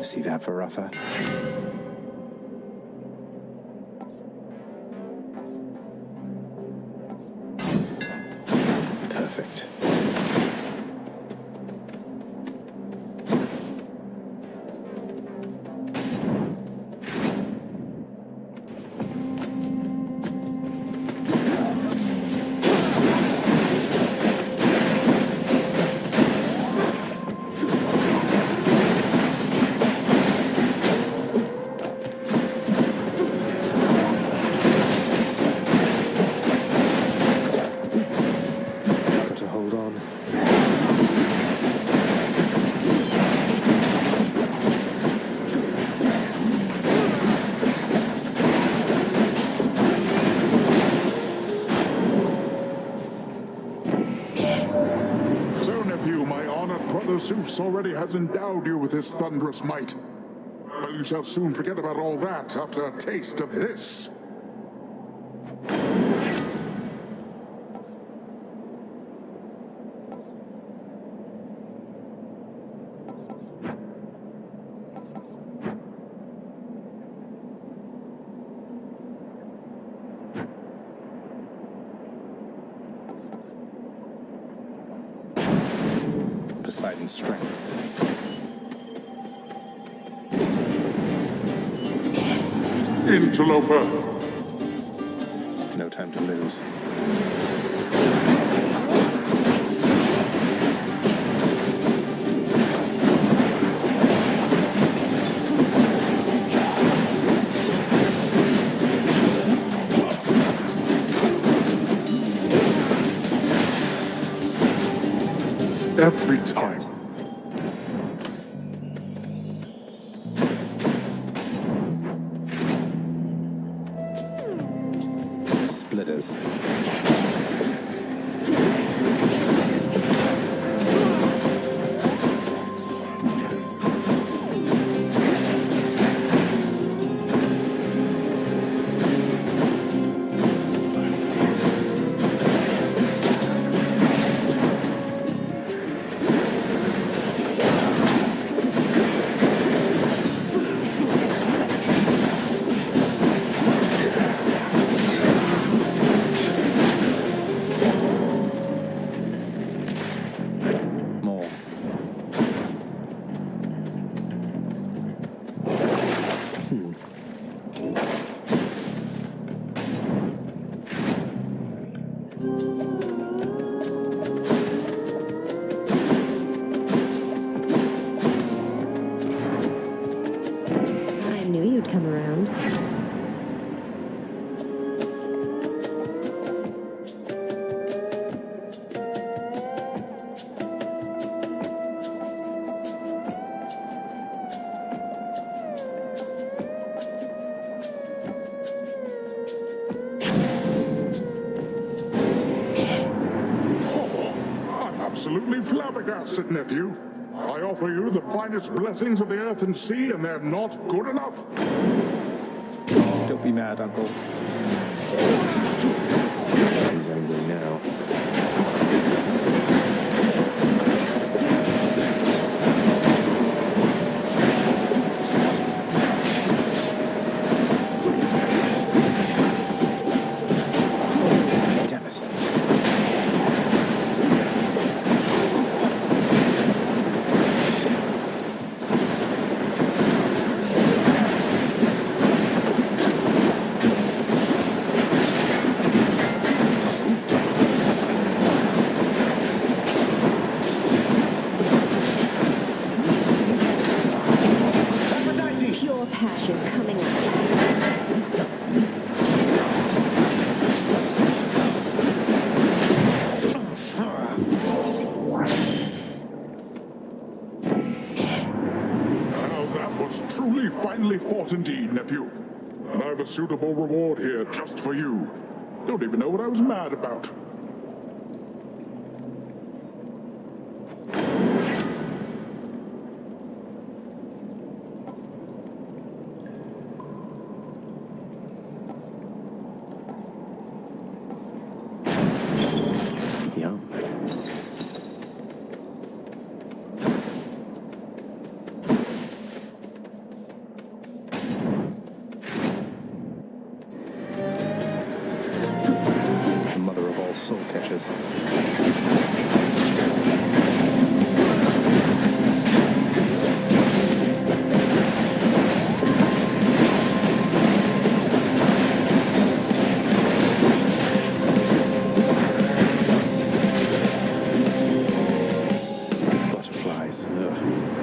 See that, Varotha? Perfect. Zeus already has endowed you with his thunderous might. Well, you shall soon forget about all that after a taste of this. Poseidon's strength. Interloper! No time to lose. Every time. Splitters. Come around. I'm absolutely flabbergasted, nephew. I offer you the finest blessings of the earth and sea, and they're not good enough. Don't be mad, Uncle. He's angry now. Damn it. lot indeed, nephew. And I've a suitable reward here just for you. Don't even know what I was mad about. Yum. The mother of all soul catchers. Butterflies. Ugh.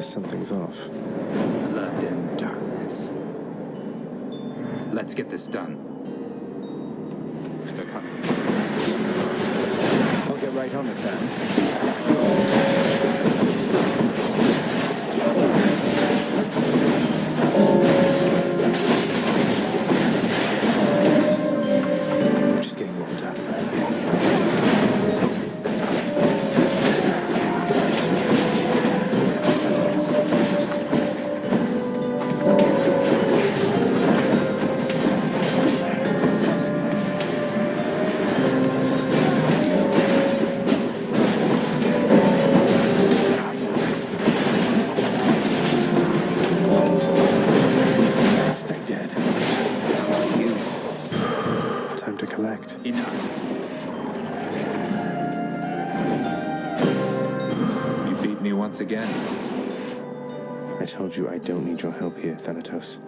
Something's off. Blood and darkness. Let's get this done. They're coming. I'll get right on it then. Just getting warmed up. Stay dead. Time to collect. Enough. You beat me once again. I told you I don't need your help here, Thanatos.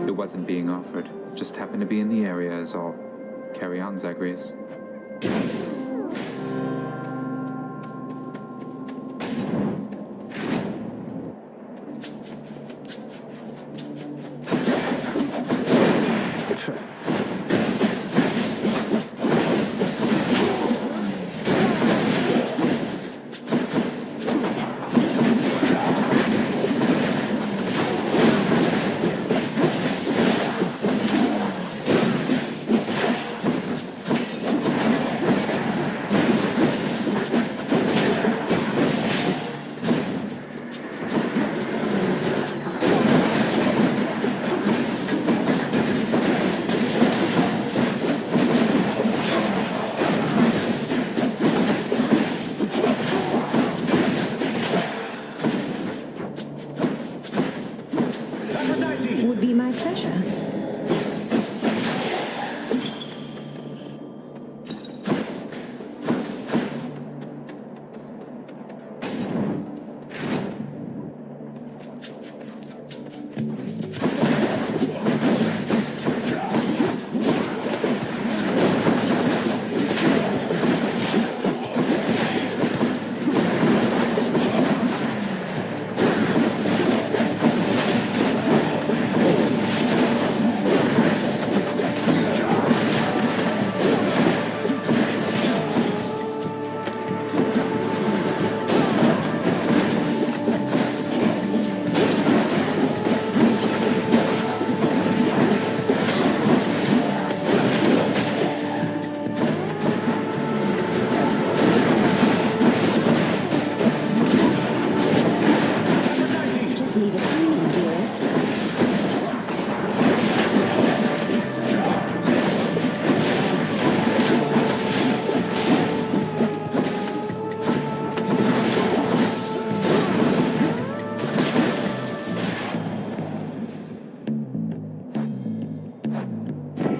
It wasn't being offered. Just happened to be in the area is all. Carry on, Zagreus. Would be my pleasure.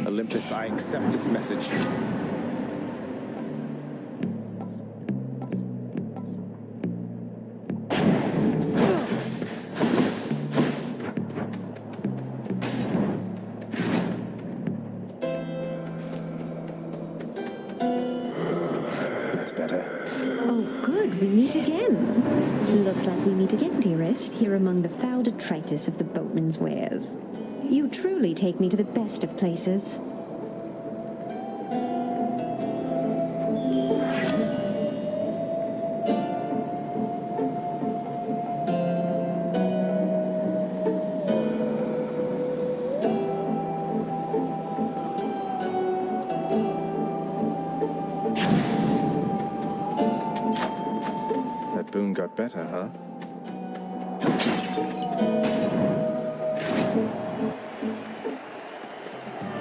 Olympus, I accept this message. That's better. Oh, good. we meet again. Looks like we meet again, dearest, here among the foul detritus of the boatman's wares. You truly take me to the best of places. That boon got better, huh?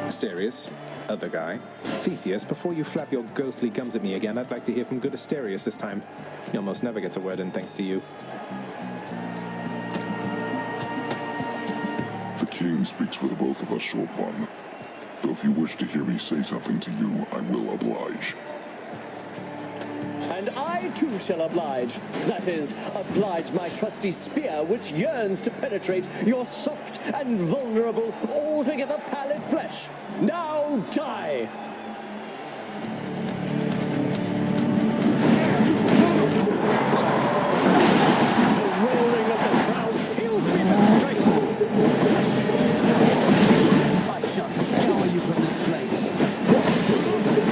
Asterius, other guy. Theseus, before you flap your ghostly gums at me again, I'd like to hear from good Asterius this time. He almost never gets a word in thanks to you. The king speaks for the both of us, short one. Though if you wish to hear me say something to you, I will oblige. And I too shall oblige. That is, oblige my trusty spear, which yearns to penetrate your soft and vulnerable, altogether pallid flesh. Now die! The rolling of the crowd fills me with strength. I shall scour you from this place.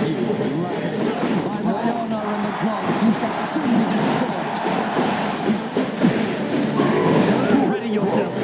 You ragged. By my honor and the gods, you shall soon be destroyed. Ready yourself.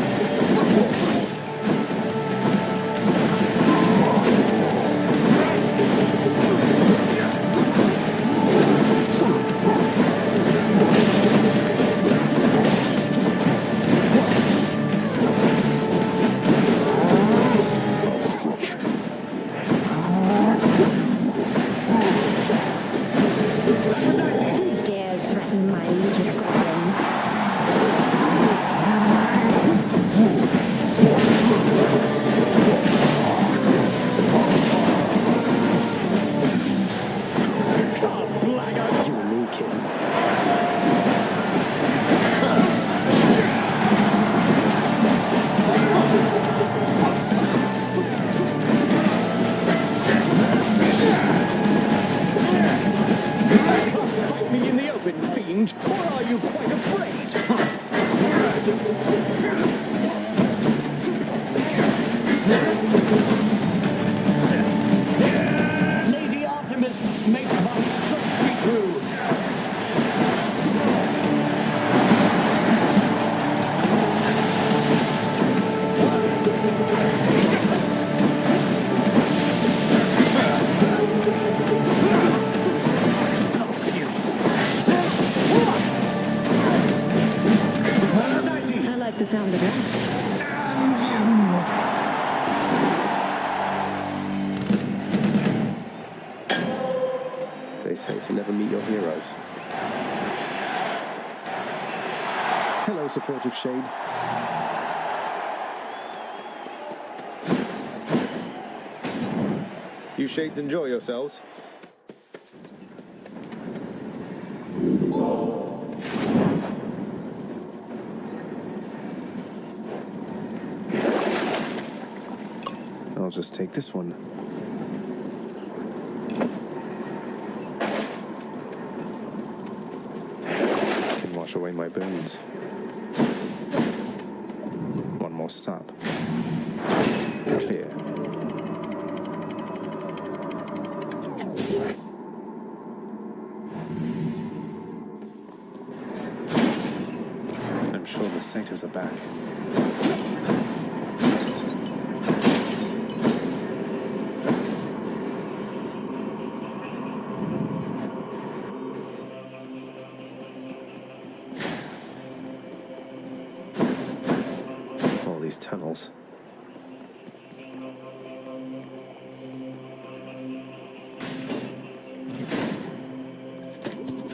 Who dares threaten my little goblin? You and me, kid. Fight me in the open, fiend, or are you quite afraid? Lady Artemis, make my strength be true. I like the sound of that. They say to never meet your heroes. Hello, supportive shade. You shades enjoy yourselves. I'll just take this one. Can wash away my burns. One more stop. Clear. I'm sure the satyrs are back. All these tunnels.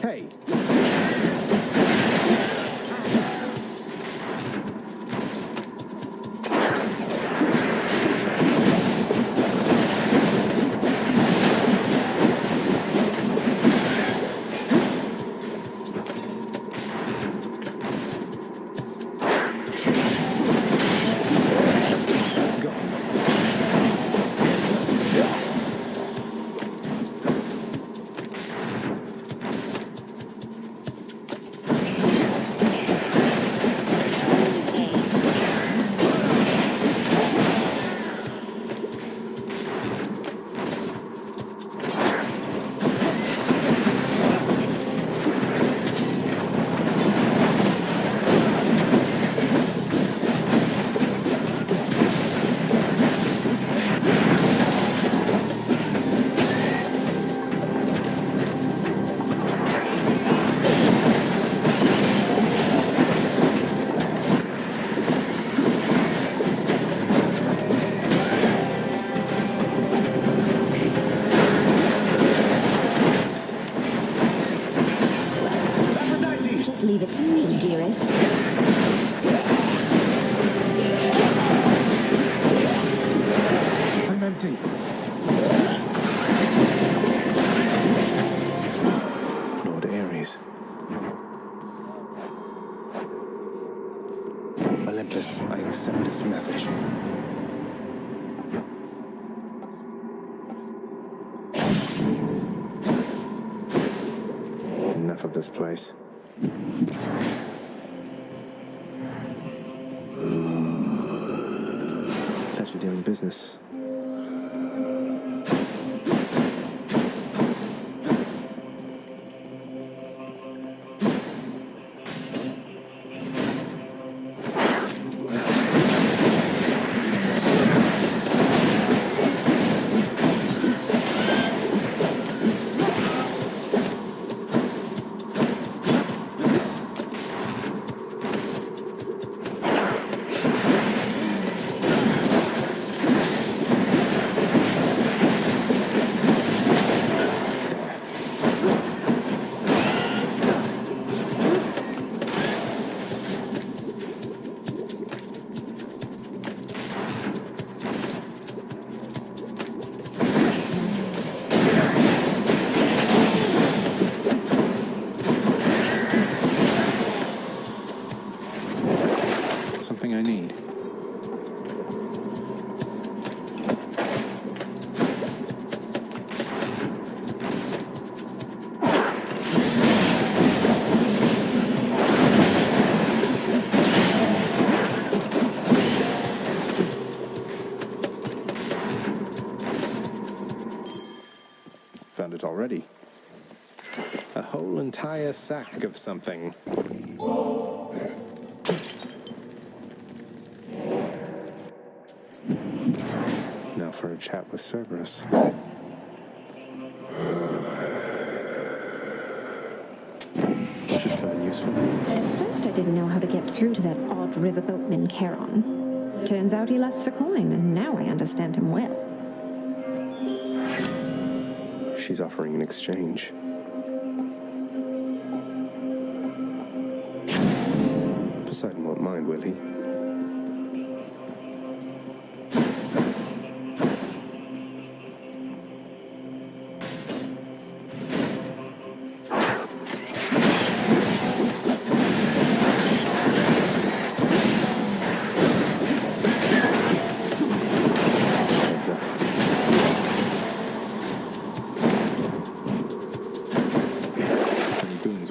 Hey! enough of this place. Pleasure doing business. Something I need. Found it already. A whole entire sack of something. Now for a chat with Cerberus. Should come in useful. At first I didn't know how to get through to that odd riverboatman Charon. Turns out he lusts for coin, and now I understand him well. She's offering an exchange. Poseidon won't mind, will he?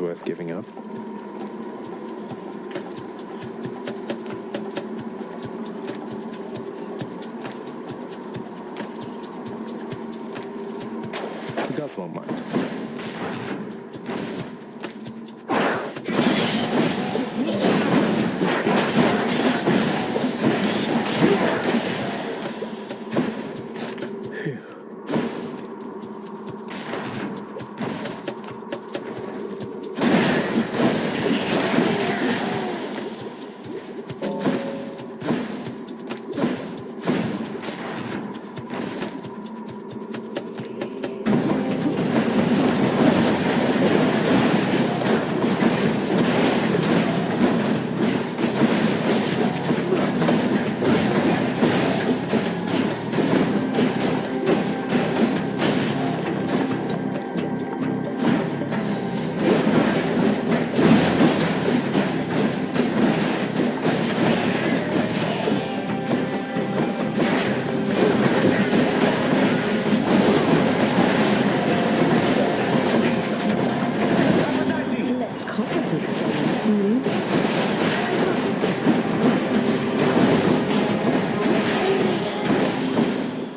Worth giving up. The gods won't mind.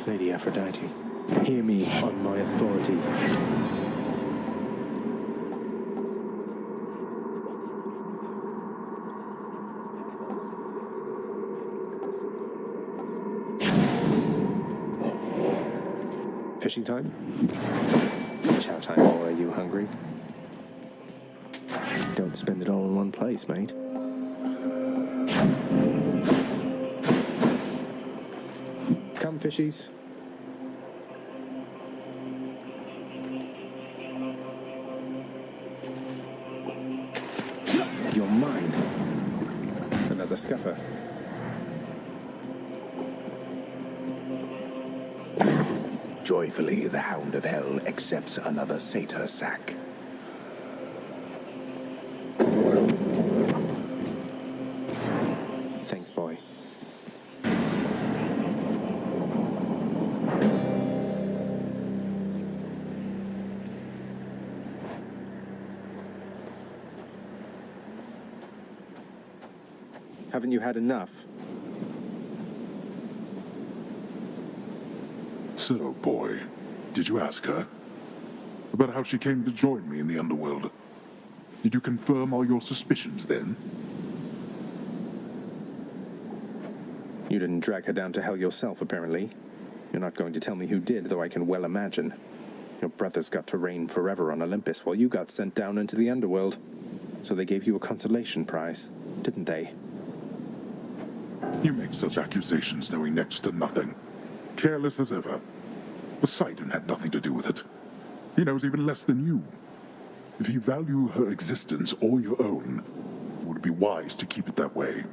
Lady Aphrodite, hear me on my authority. Fishing time? Chow time, or are you hungry? Don't spend it all in one place, mate. Come, fishies. You're mine. Another scuffer. Joyfully, the Hound of Hell accepts another satyr sack. Thanks, boy. Haven't you had enough? So, boy, did you ask her about how she came to join me in the underworld? Did you confirm all your suspicions then? You didn't drag her down to hell yourself, apparently. You're not going to tell me who did, though I can well imagine. Your brothers got to reign forever on Olympus while you got sent down into the underworld. So they gave you a consolation prize, didn't they? You make such accusations knowing next to nothing. Careless as ever. Poseidon had nothing to do with it. He knows even less than you. If you value her existence or your own, it would be wise to keep it that way,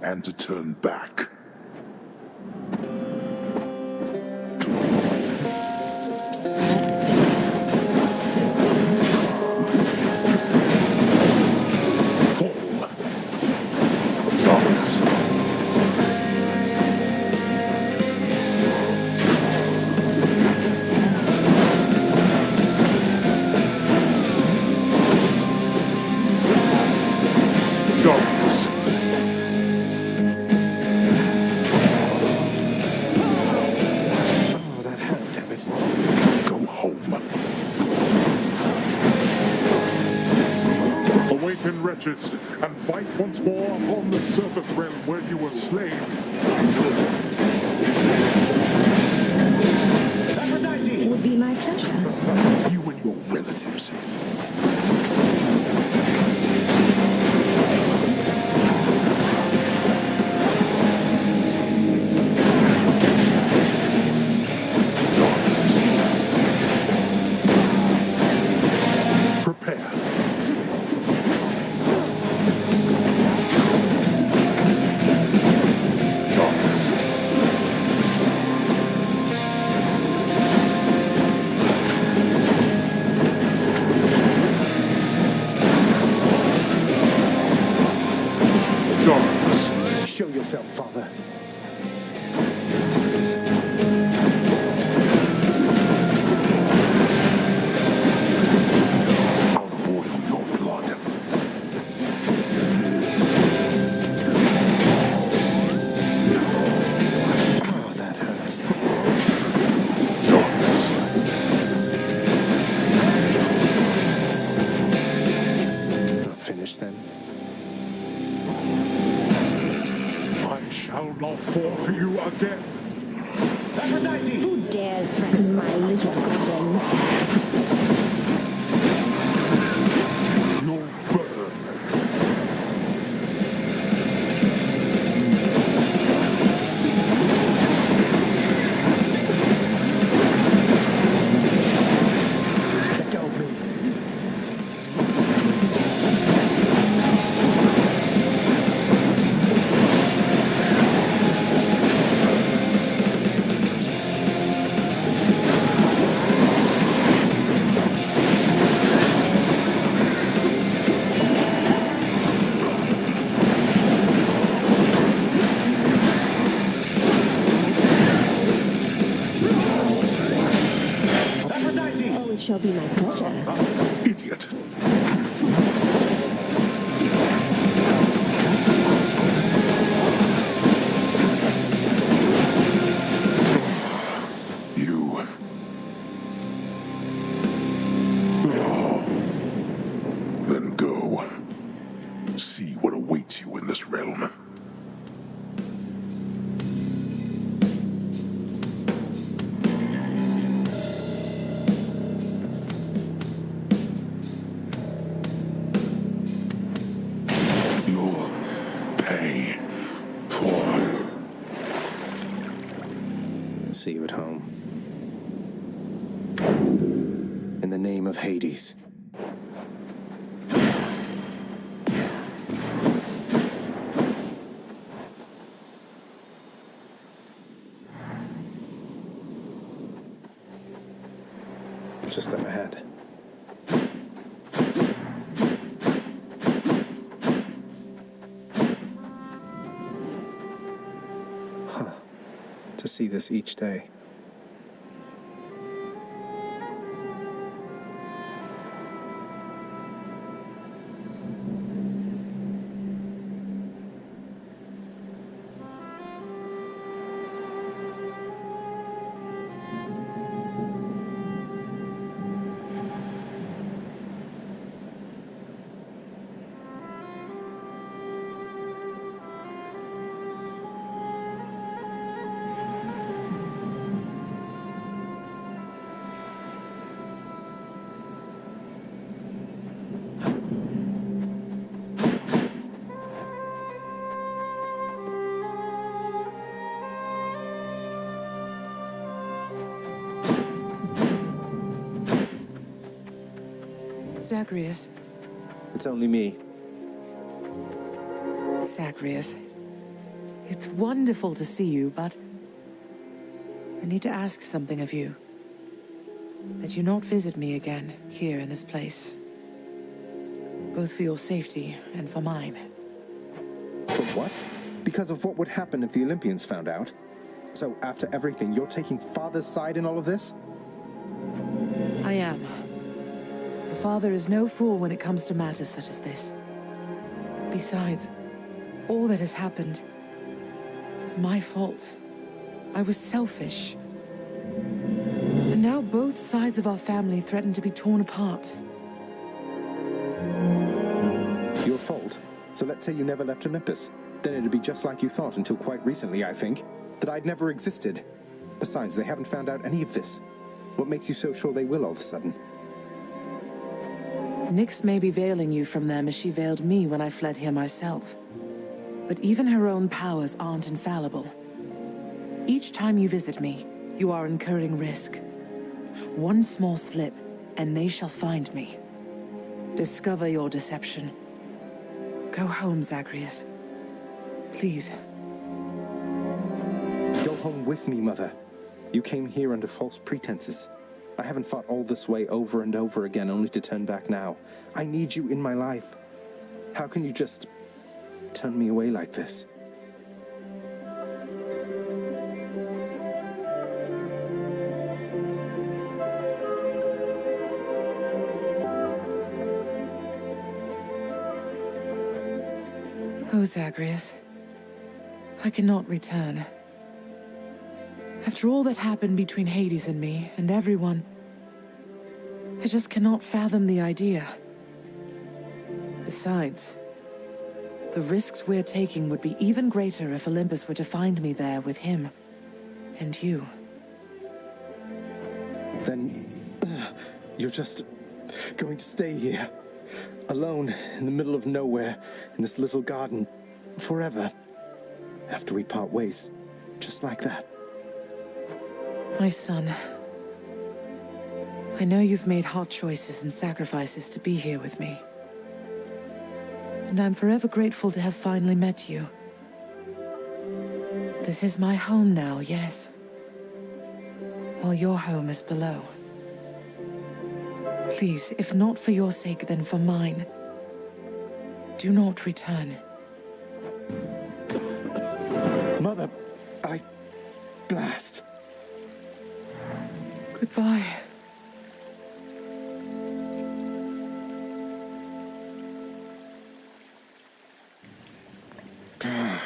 and to turn back. And fight once more upon the surface realm where you were slain. Aphrodite! Would be my pleasure. You and your relatives. Show yourself, Father. I'll boil your blood. Oh, that hurt. Not finished then? Shall not fall for you again. Aphrodite! Who dares threaten my little goblin? Your birth. Let go of me. Shall be my pleasure. Idiot. You. Oh. Then go. See what awaits you in this realm. See you at home. In the name of Hades. Just up ahead. To see this each day. Zagreus. It's only me. Zagreus. It's wonderful to see you, but I need to ask something of you. That you not visit me again, here in this place. Both for your safety and for mine. For what? Because of what would happen if the Olympians found out? So, after everything, you're taking Father's side in all of this? I am. The Father is no fool when it comes to matters such as this. Besides, all that has happened, it's my fault. I was selfish. And now both sides of our family threaten to be torn apart. Your fault? So let's say you never left Olympus. Then it'd be just like you thought until quite recently, I think. That I'd never existed. Besides, they haven't found out any of this. What makes you so sure they will all of a sudden? Nyx may be veiling you from them as she veiled me when I fled here myself. But even her own powers aren't infallible. Each time you visit me, you are incurring risk. One small slip, and they shall find me. Discover your deception. Go home, Zagreus. Please. Go home with me, Mother. You came here under false pretenses. I haven't fought all this way over and over again only to turn back now. I need you in my life. How can you just turn me away like this? Oh, Zagreus. I cannot return. After all that happened between Hades and me, and everyone, I just cannot fathom the idea. Besides, the risks we're taking would be even greater if Olympus were to find me there with him. And you. Then, you're just going to stay here, alone in the middle of nowhere, in this little garden, forever, after we part ways, just like that. My son, I know you've made hard choices and sacrifices to be here with me. And I'm forever grateful to have finally met you. This is my home now, yes. While your home is below. Please, if not for your sake, then for mine, do not return. Mother, blast. Goodbye.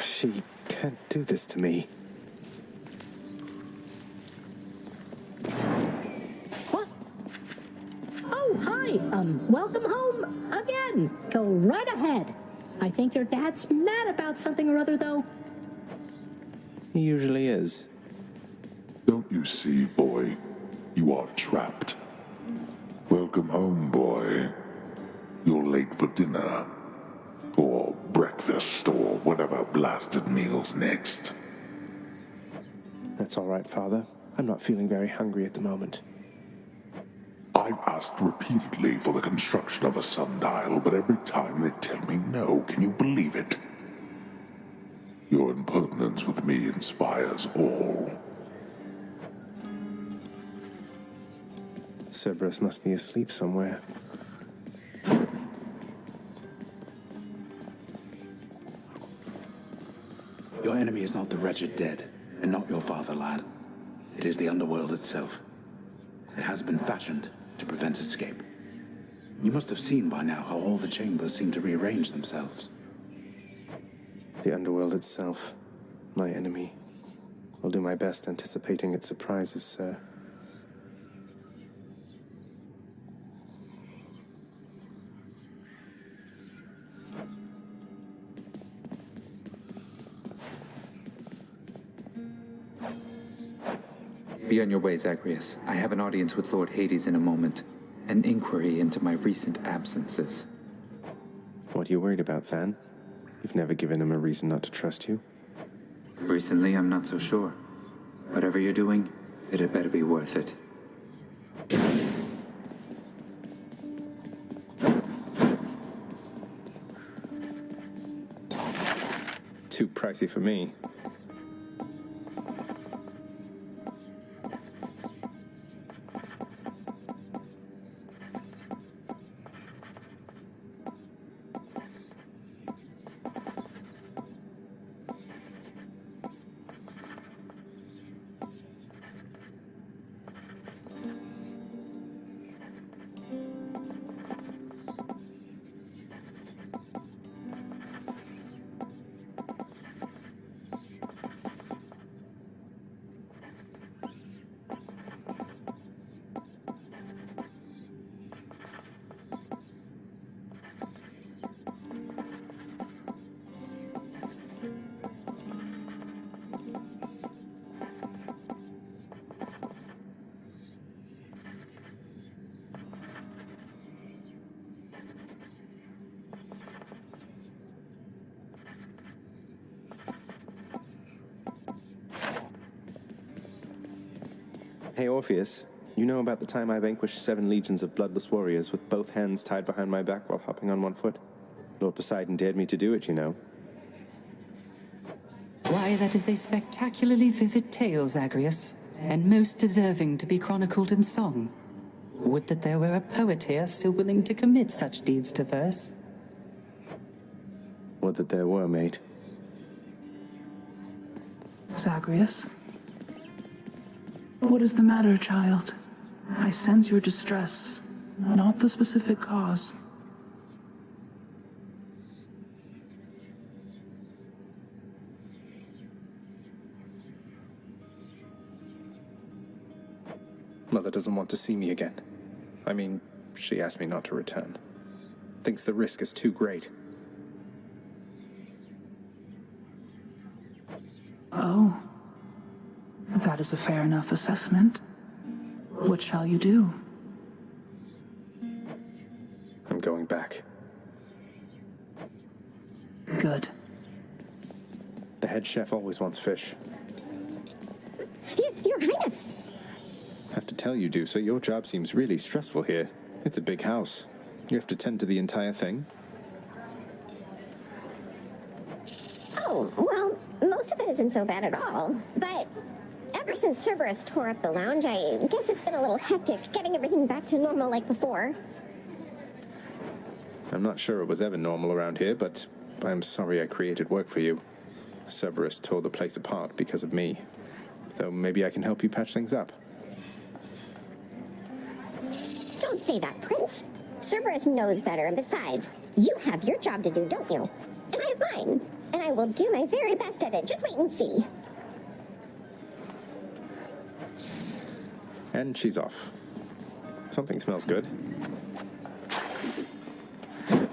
She can't do this to me. What? Oh, hi. Welcome home again. Go right ahead. I think your dad's mad about something or other, though. He usually is. Don't you see, boy? You are trapped. Welcome home, boy. You're late for dinner. Or breakfast, or whatever blasted meal's next. That's all right, Father. I'm not feeling very hungry at the moment. I've asked repeatedly for the construction of a sundial, but every time they tell me no. Can you believe it? Your impertinence with me inspires all. Cerberus must be asleep somewhere. Your enemy is not the wretched dead, and not your father, lad. It is the underworld itself. It has been fashioned to prevent escape. You must have seen by now how all the chambers seem to rearrange themselves. The underworld itself, my enemy. I'll do my best anticipating its surprises, sir. Be on your way, Zagreus. I have an audience with Lord Hades in a moment. An inquiry into my recent absences. What are you worried about, Van? You've never given him a reason not to trust you. Recently, I'm not so sure. Whatever you're doing, it had better be worth it. too pricey for me. Hey, Orpheus. You know about the time I vanquished 7 legions of bloodless warriors with both hands tied behind my back while hopping on one foot? Lord Poseidon dared me to do it, you know. Why, that is a spectacularly vivid tale, Zagreus, and most deserving to be chronicled in song. Would that there were a poet here still willing to commit such deeds to verse. Would that there were, mate. Zagreus? What is the matter, child? I sense your distress, not the specific cause. Mother doesn't want to see me again. I mean, she asked me not to return. Thinks the risk is too great. Oh. That is a fair enough assessment. What shall you do? I'm going back. Good. The head chef always wants fish. Your Highness! Have to tell you, Dusa, your job seems really stressful here. It's a big house. You have to tend to the entire thing. Oh, well, most of it isn't so bad at all. But ever since Cerberus tore up the lounge, I guess it's been a little hectic getting everything back to normal like before. I'm not sure it was ever normal around here, but I'm sorry I created work for you. Cerberus tore the place apart because of me. Though maybe I can help you patch things up. Don't say that, Prince. Cerberus knows better, and besides, you have your job to do, don't you? And I have mine. And I will do my very best at it. Just wait and see. And she's off. Something smells good.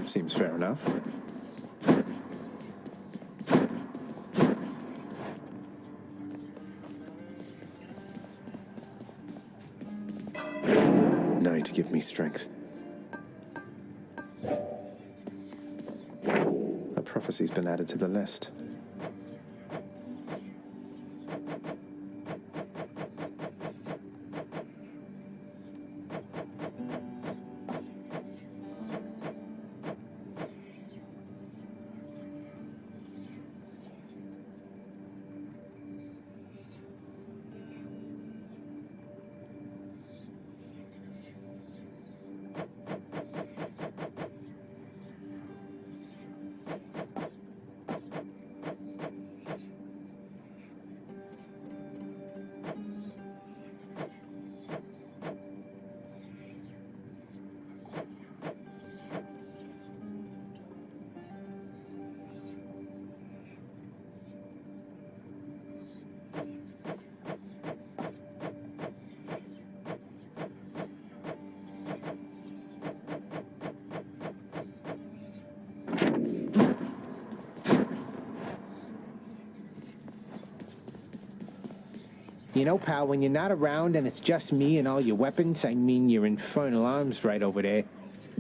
Seems fair enough. Night to give me strength. A prophecy's been added to the list. You know, pal, when you're not around and it's just me and all your weapons, I mean your infernal arms right over there,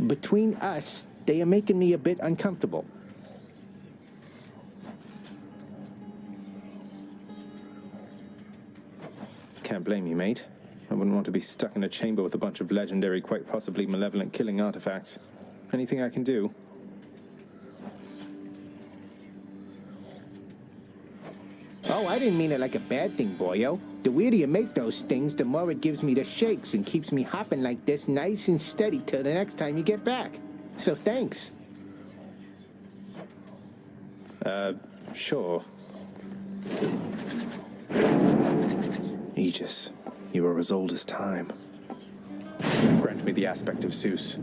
between us, they are making me a bit uncomfortable. Can't blame you, mate. I wouldn't want to be stuck in a chamber with a bunch of legendary, quite possibly malevolent killing artifacts. Anything I can do? No, I didn't mean it like a bad thing, boyo. The weirder you make those things, the more it gives me the shakes and keeps me hopping like this nice and steady till the next time you get back. So thanks. Sure. Aegis, you are as old as time. Grant me the aspect of Zeus.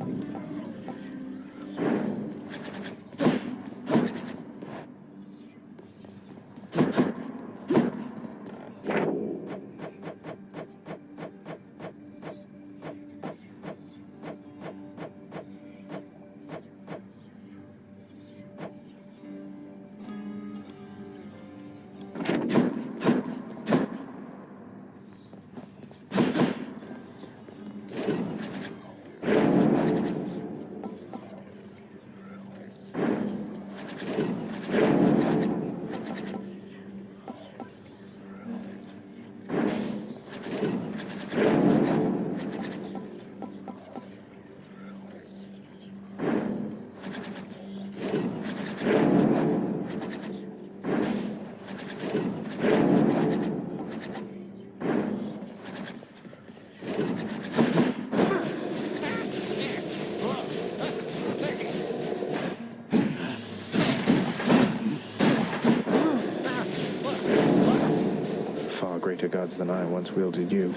Greater gods than I once wielded you.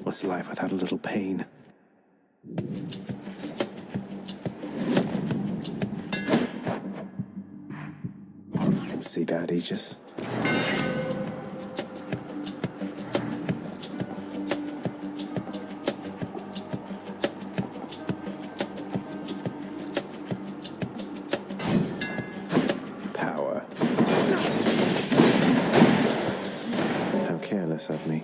What's life without a little pain? See that, Aegis? Power. How careless of me.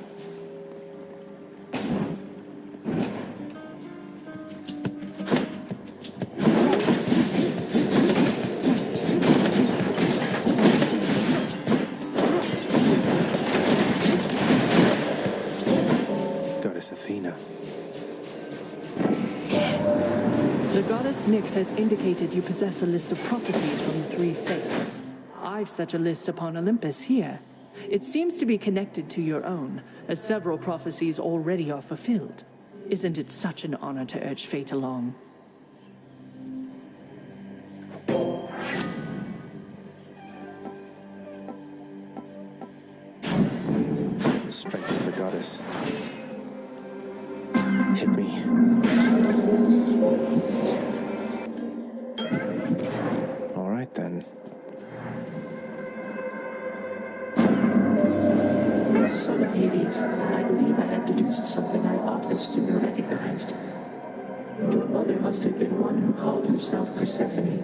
Athena. The goddess Nyx has indicated you possess a list of prophecies from the three fates. I've such a list upon Olympus here. It seems to be connected to your own, as several prophecies already are fulfilled. Isn't it such an honor to urge fate along? The strength of the goddess. Hit me. All right, then. Son of Hades, I believe I have deduced something I ought have sooner recognized. Your mother must have been one who called herself Persephone.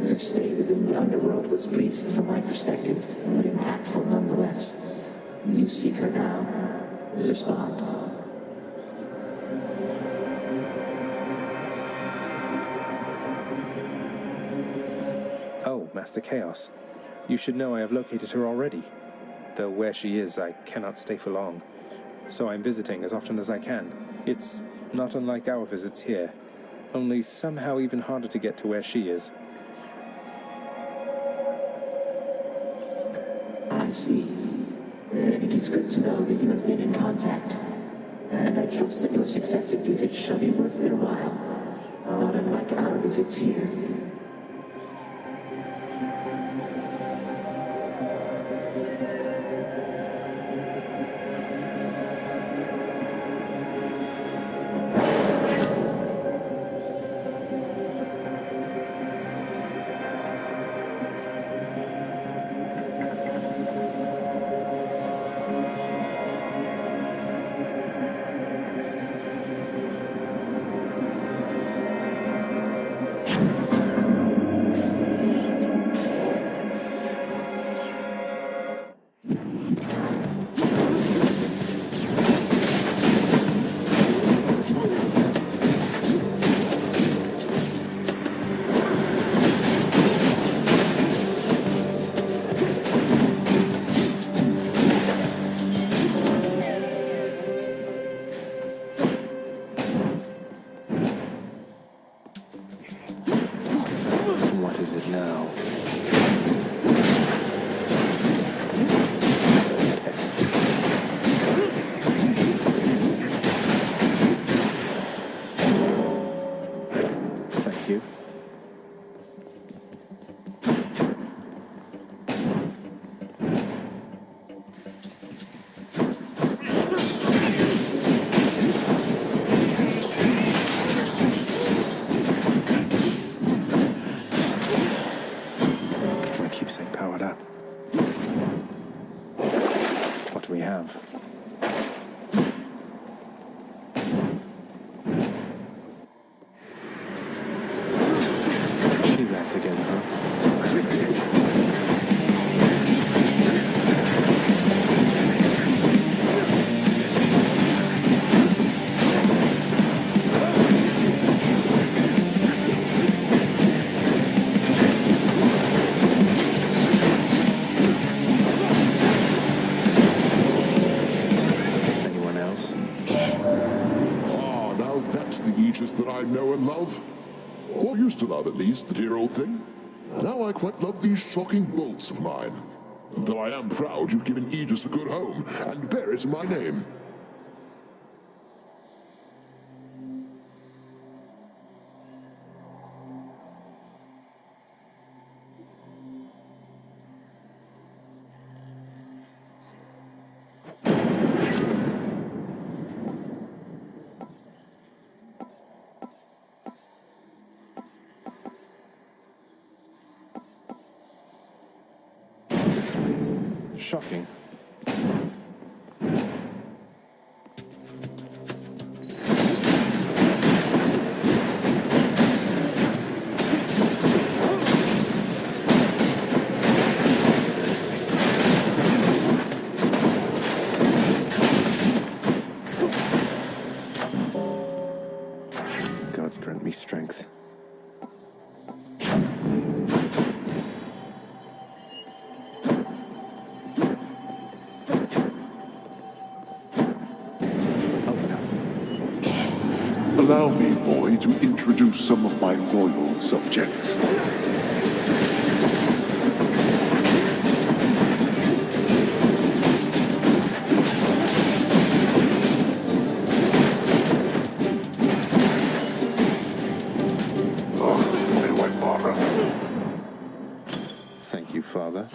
Her stay within the underworld was brief from my perspective, but impactful nonetheless. You seek her now. Respond. Oh, Master Chaos. You should know I have located her already. Though where she is, I cannot stay for long. So I'm visiting as often as I can. It's not unlike our visits here, only somehow even harder to get to where she is. I see. Then it is good to know that you have been in contact. And I trust that your successive visits shall be worth their while, not unlike our visits here. What is it now? Thank you. My keepsake powered up. What do we have? She rats again, huh? Anyone else? Ah, now that's the Aegis that I know and love. Or used to love, at least, the dear old thing. Now I quite love these shocking bolts of mine. Though I am proud you've given Aegis a good home, and bear it in my name. Shocking. Gods grant me strength. Allow me, boy, to introduce some of my loyal subjects. Why do I bother? Thank you, Father.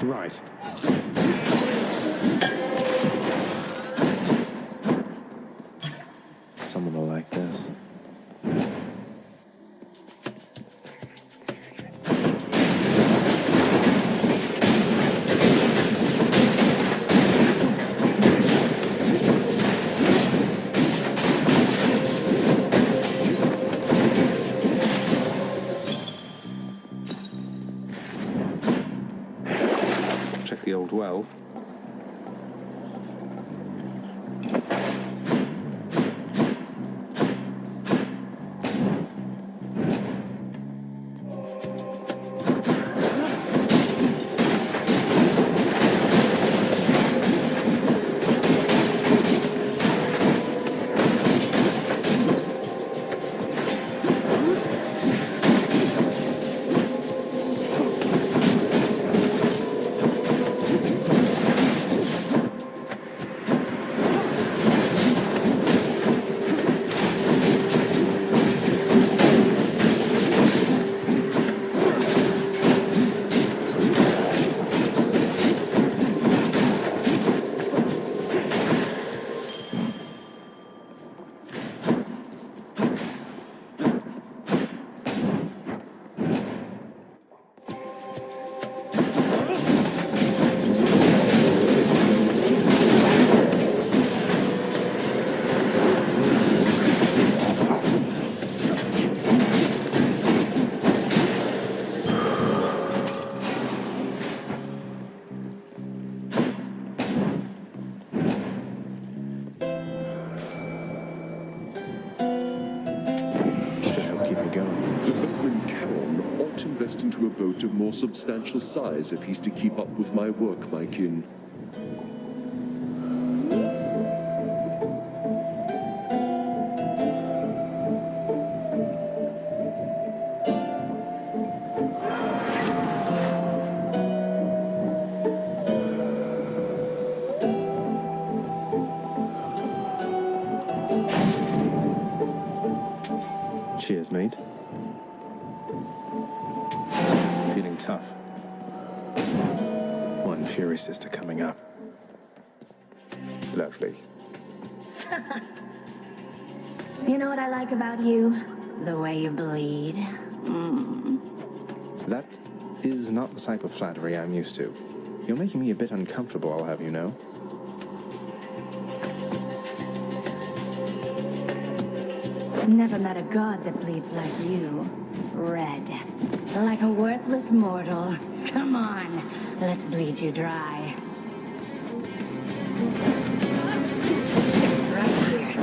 Right. Someone will like this. Check the old well. into a boat of more substantial size if he's to keep up with my work, my kin. Cheers, mate. Feeling tough. One Fury Sister coming up. Lovely. You know what I like about you? The way you bleed. That is not the type of flattery I'm used to. You're making me a bit uncomfortable, I'll have you know. Never met a god that bleeds like you. Red. Like a worthless mortal. Come on, let's bleed you dry. Right here.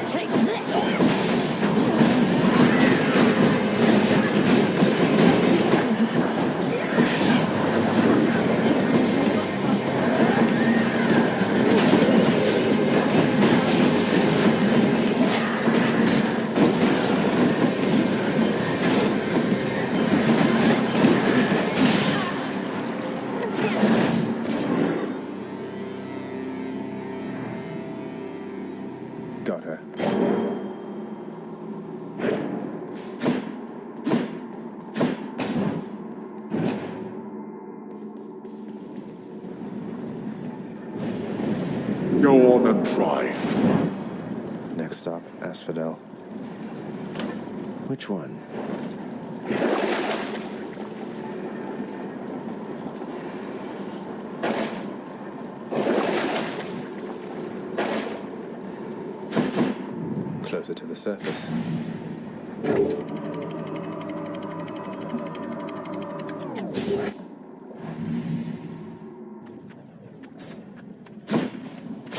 Take this! Got her. Go on and try. Next stop, Asphodel. Which one? Closer to the surface.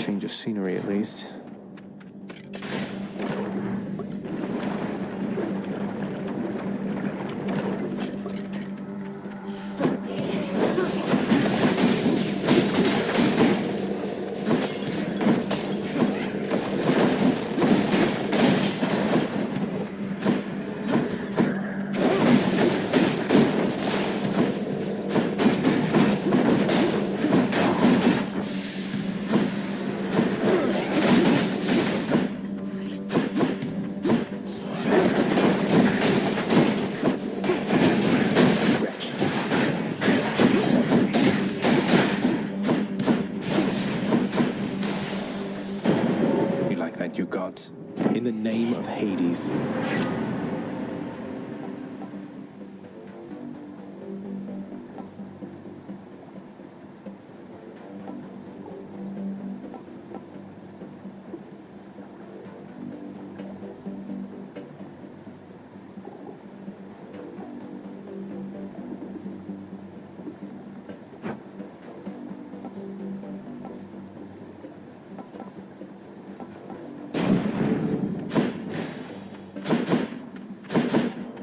Change of scenery, at least. You like that, you gods? In the name of Hades.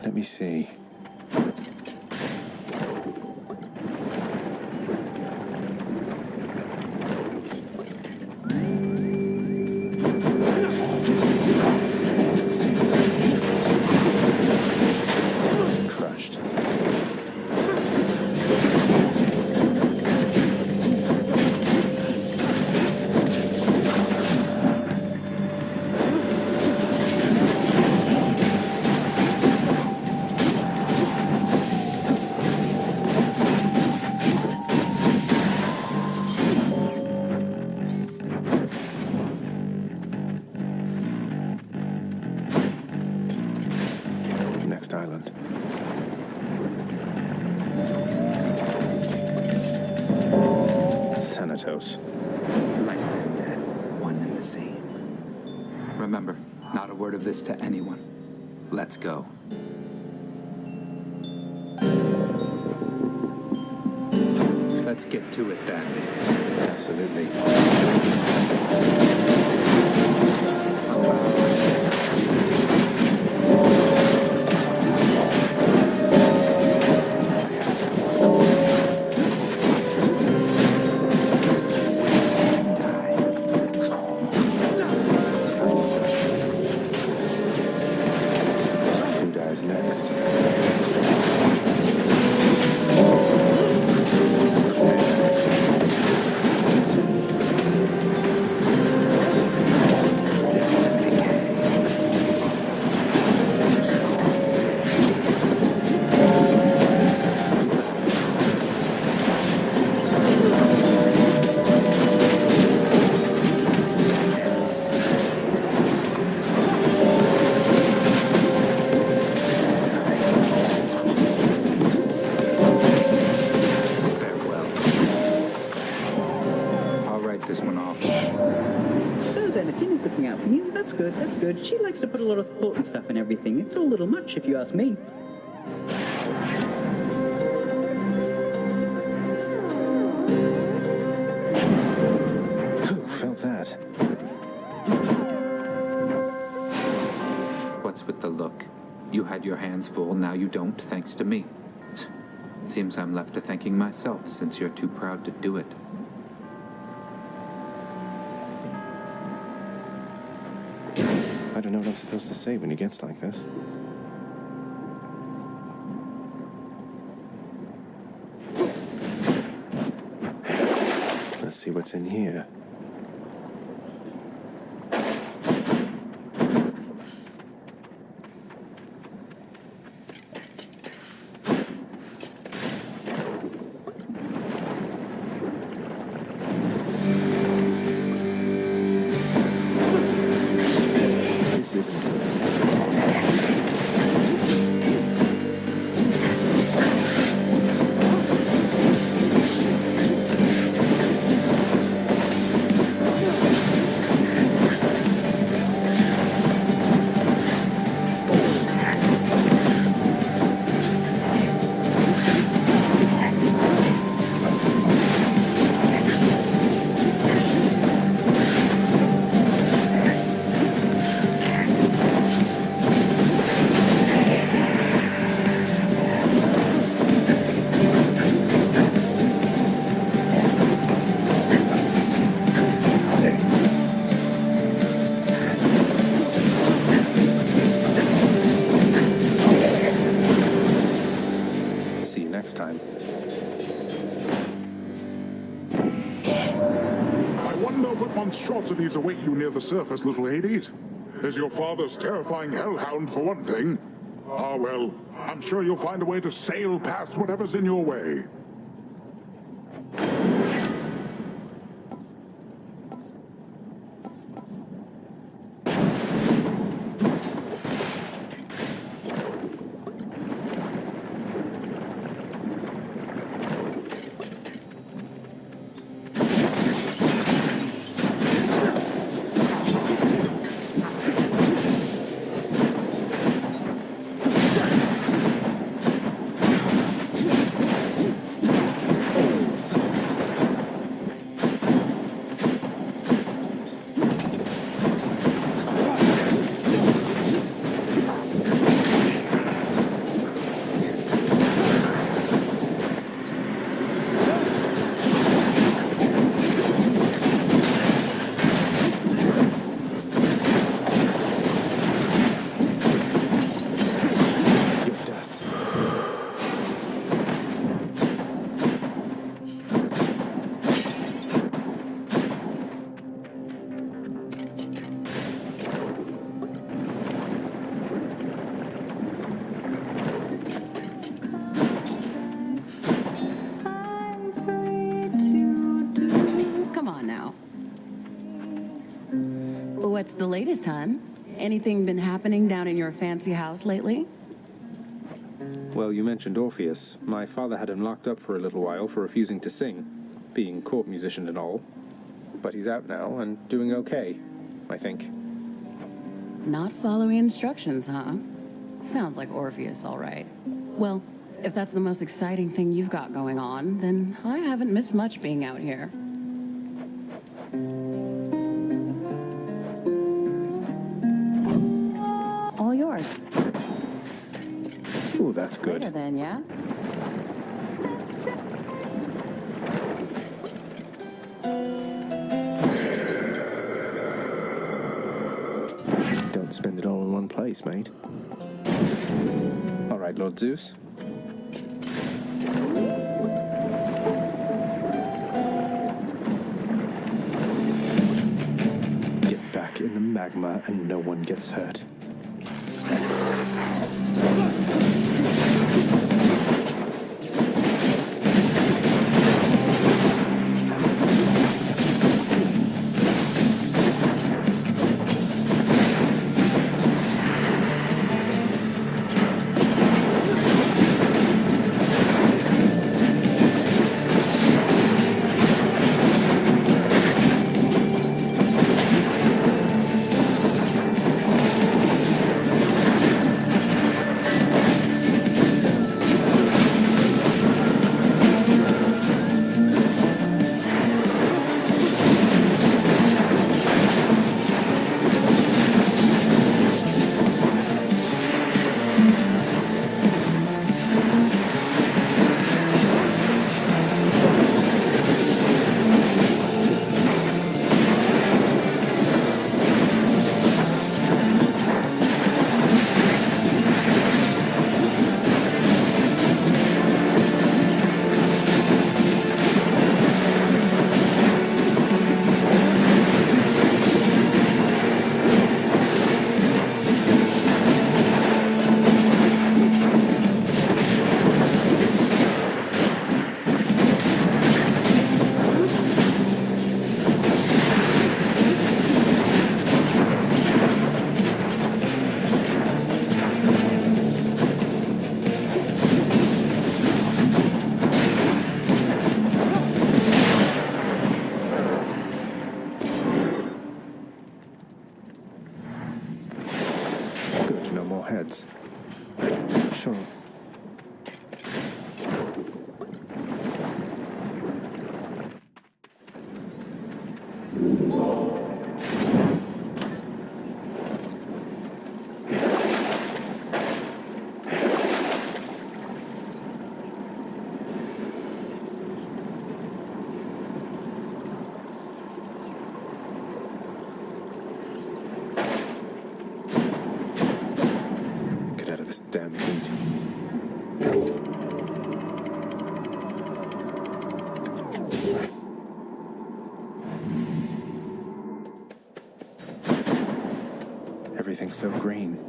Let me see. Crushed. Next island. Thanatos. Life and death, one and the same. Remember, not a word of this to anyone. Let's go. Let's get to it then. Absolutely. Who dies next? This one off. So then, if Yenne's looking out for you, that's good, that's good. She likes to put a lot of thought and stuff in everything. It's all a little much, if you ask me. Who felt that? What's with the look? You had your hands full, now you don't, thanks to me. Seems I'm left to thanking myself, since you're too proud to do it. I don't know what I'm supposed to say when he gets like this. Let's see what's in here. This isn't good. See you next time. I wonder what monstrosities await you near the surface, little Hades. There's your father's terrifying hellhound, for one thing. Ah, well, I'm sure you'll find a way to sail past whatever's in your way. Come on now. What's the latest, hon? Anything been happening down in your fancy house lately? Well, you mentioned Orpheus. My father had him locked up for a little while for refusing to sing, being court musician and all. But he's out now and doing okay, I think. Not following instructions, huh? Sounds like Orpheus, all right. Well, if that's the most exciting thing you've got going on, then I haven't missed much being out here. All yours. Ooh, that's good. Later then, yeah? Don't spend it all in one place, mate. All right, Lord Zeus. Get back in the magma and no one gets hurt. Heads. Sure. This damn heat. Everything's so green.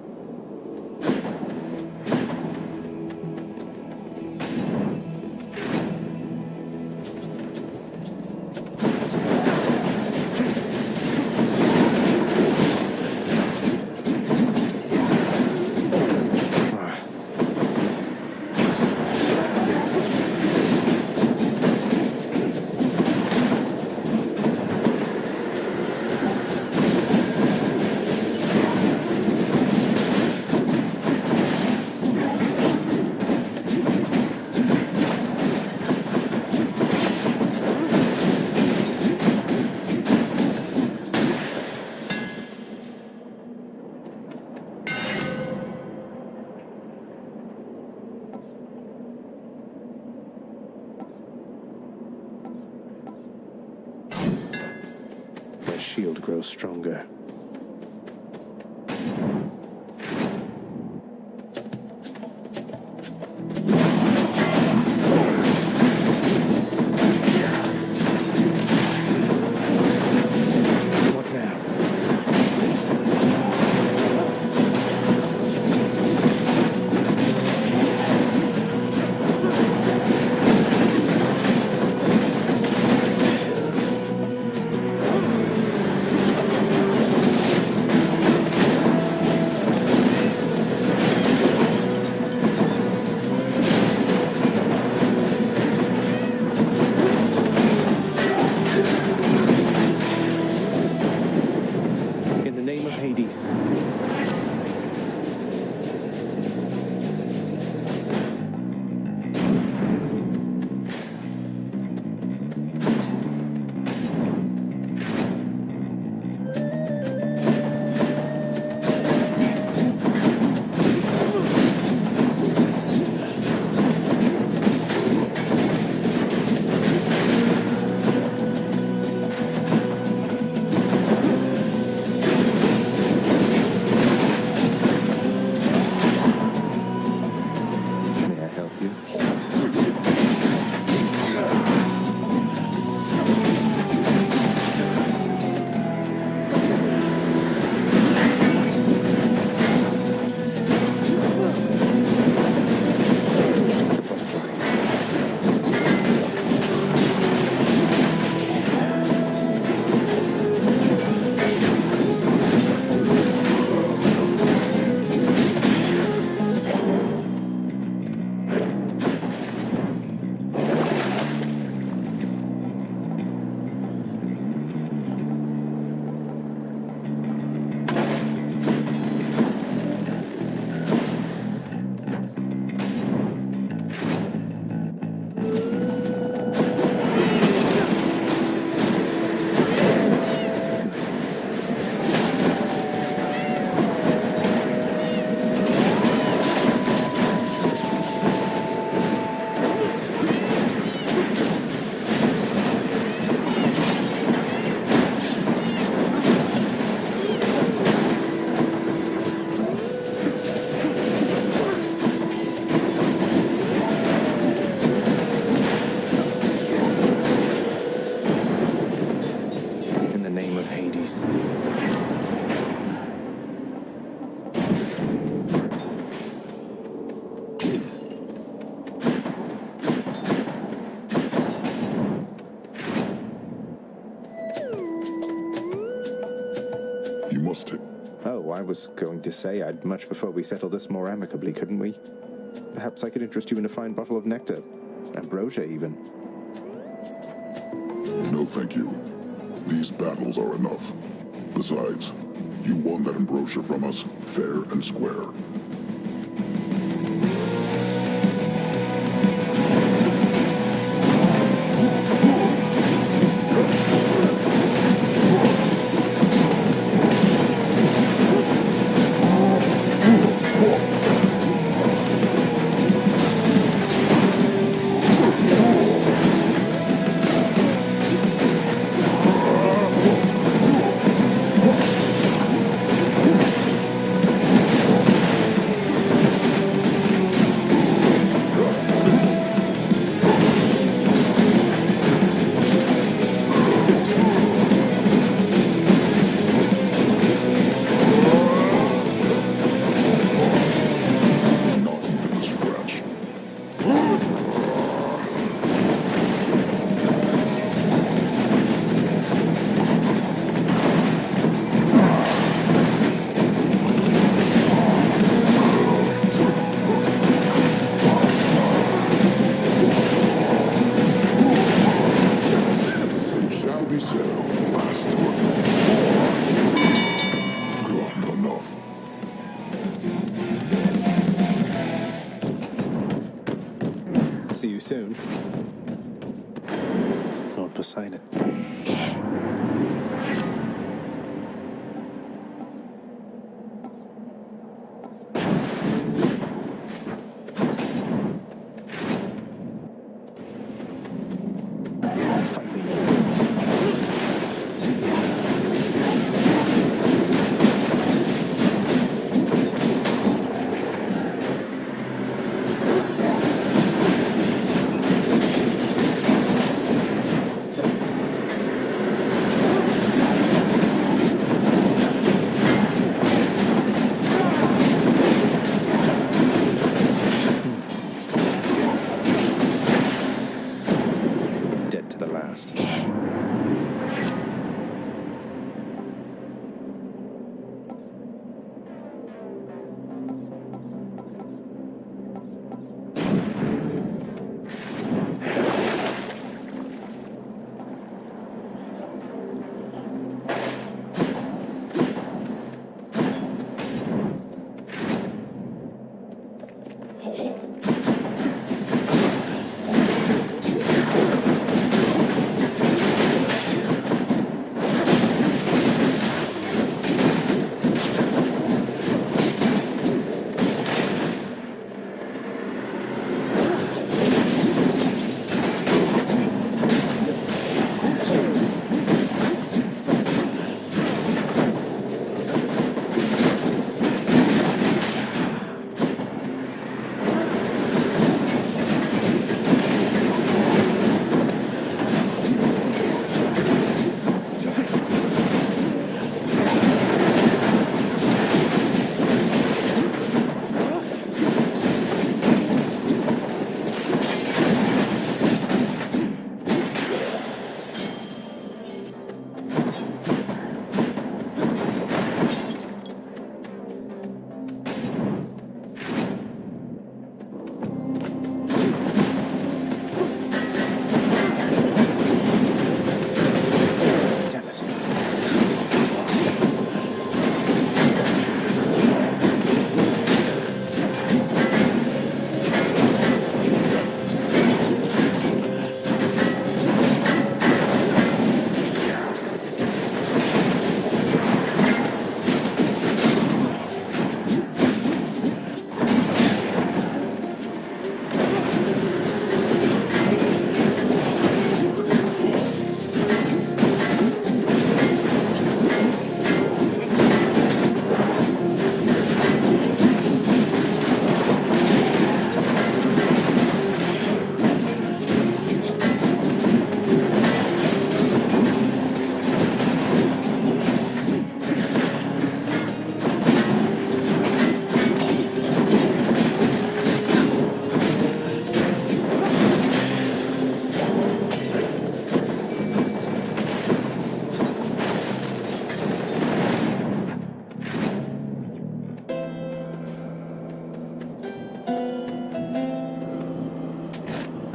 Shield grows stronger. I was going to say I'd much prefer we settle this more amicably, couldn't we? Perhaps I could interest you in a fine bottle of nectar. Ambrosia, even. No, thank you. These battles are enough. Besides, you won that ambrosia from us, fair and square. See you soon, Lord Poseidon.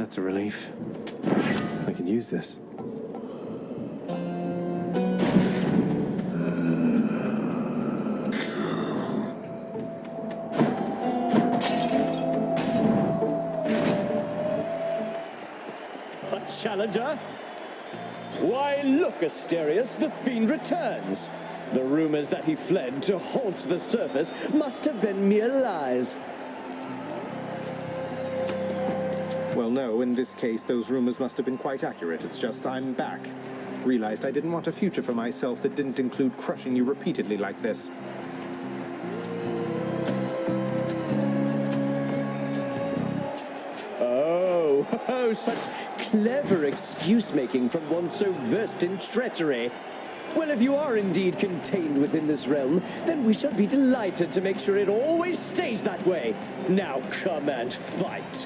That's a relief. I can use this. A challenger? Why, look, Asterius, the fiend returns. The rumors that he fled to haunt the surface must have been mere lies. Well, no, in this case, those rumors must have been quite accurate. It's just I'm back. Realized I didn't want a future for myself that didn't include crushing you repeatedly like this. Oh, such clever excuse-making from one so versed in treachery. Well, if you are indeed contained within this realm, then we shall be delighted to make sure it always stays that way. Now come and fight.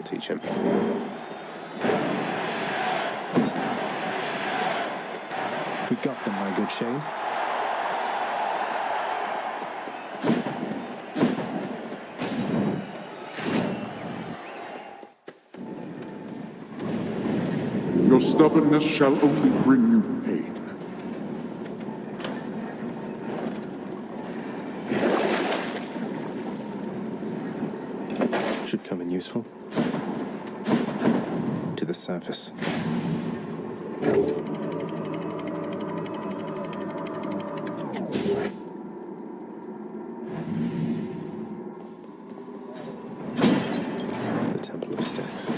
Teach him. We got them, my good Shade. Your stubbornness shall only bring you pain. Should come in useful. To the surface. The Temple of Styx.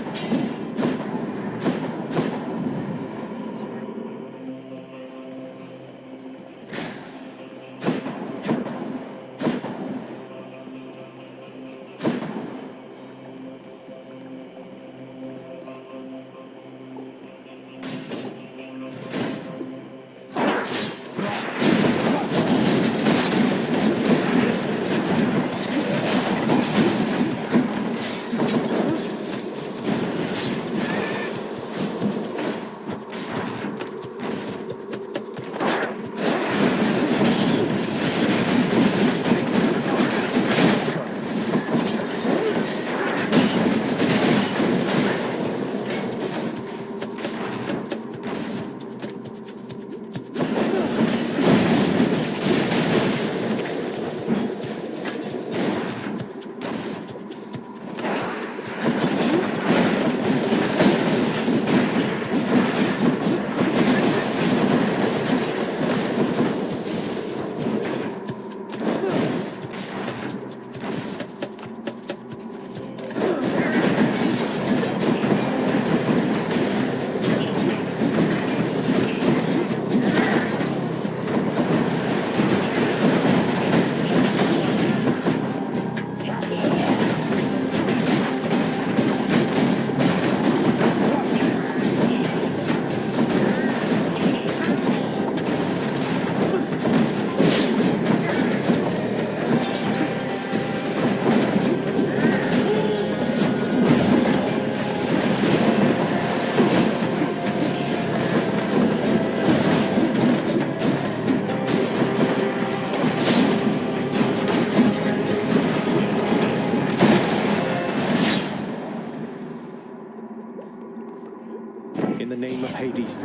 In the name of Hades.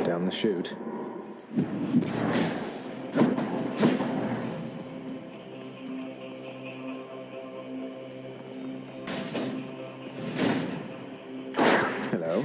Down the chute. Hello.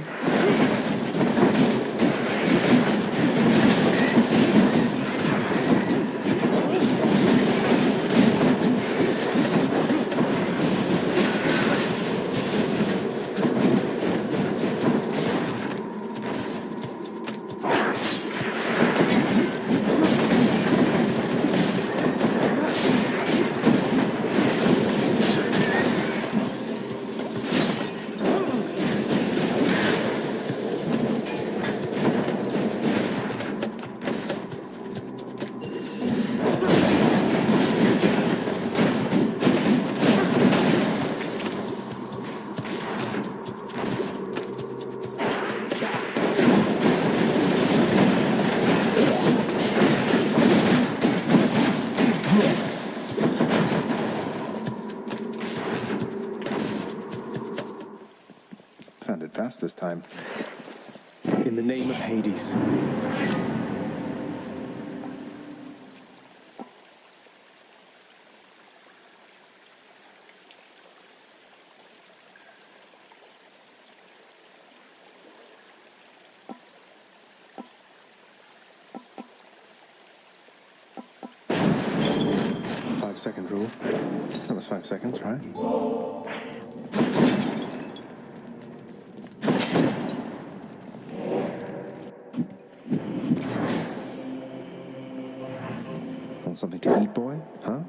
Found it fast this time. In the name of Hades. Five-second rule. That was 5 seconds, right? Want something to eat, boy? Huh?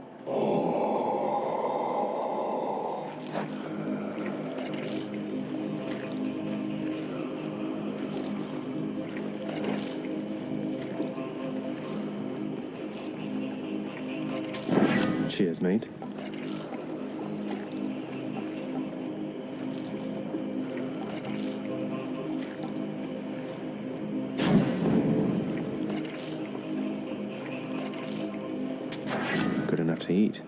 Cheers, mate. Good enough to eat.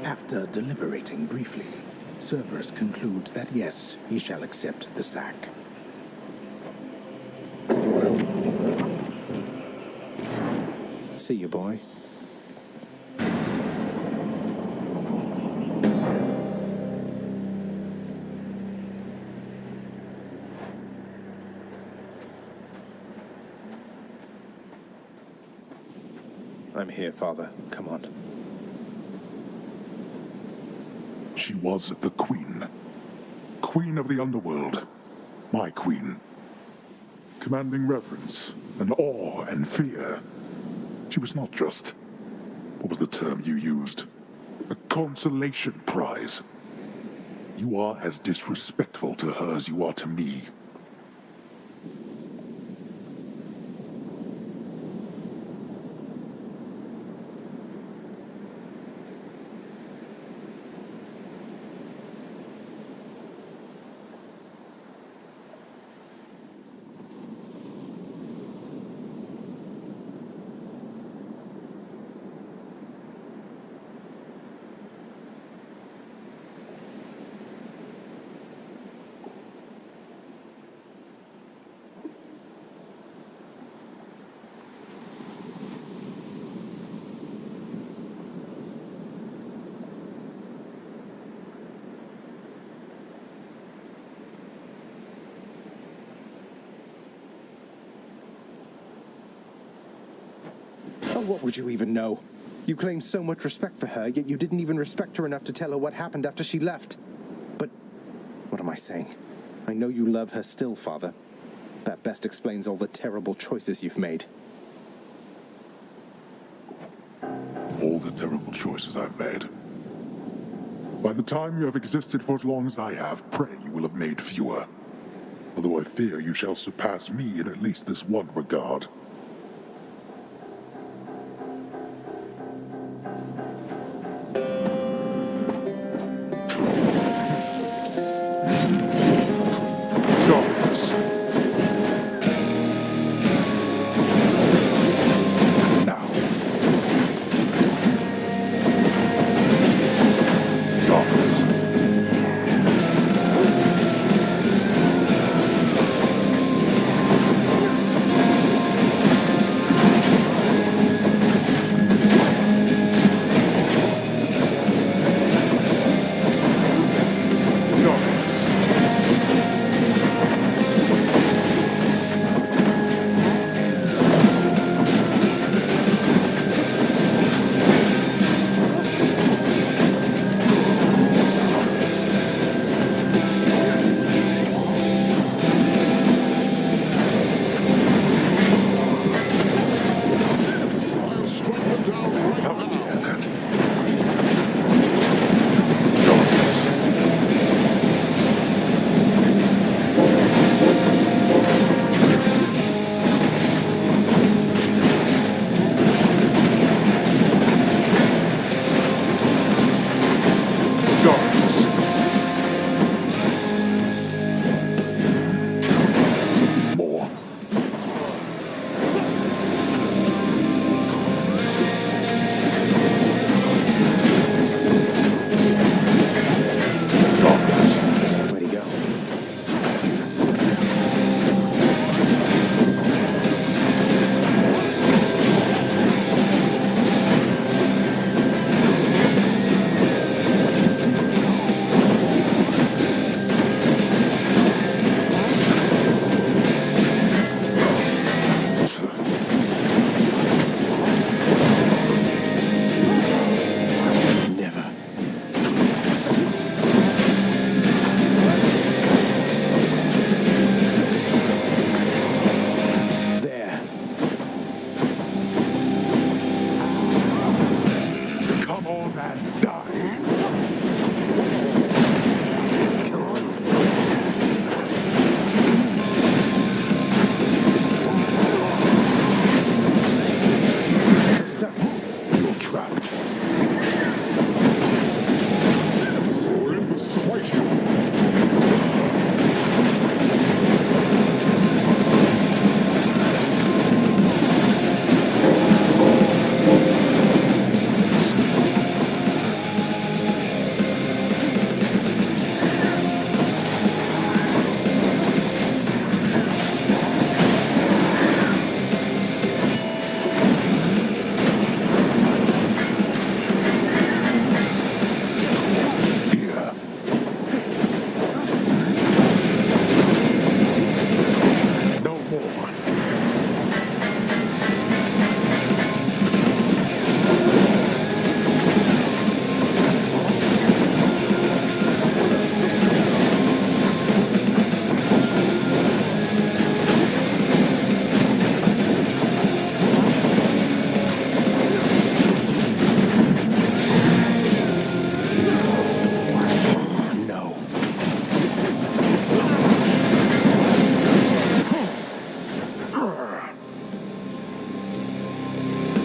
After deliberating briefly, Cerberus concludes that yes, he shall accept the sack. See you, boy. I'm here, Father. Come on. She was the queen. Queen of the underworld. My queen. Commanding reverence and awe and fear. She was not just, what was the term you used? A consolation prize. You are as disrespectful to her as you are to me. What would you even know? You claim so much respect for her, yet you didn't even respect her enough to tell her what happened after she left. But what am I saying? I know you love her still, Father. That best explains all the terrible choices you've made. All the terrible choices I've made. By the time you have existed for as long as I have, pray you will have made fewer. Although I fear you shall surpass me in at least this one regard. trapped. Zeus, Olympus smite you!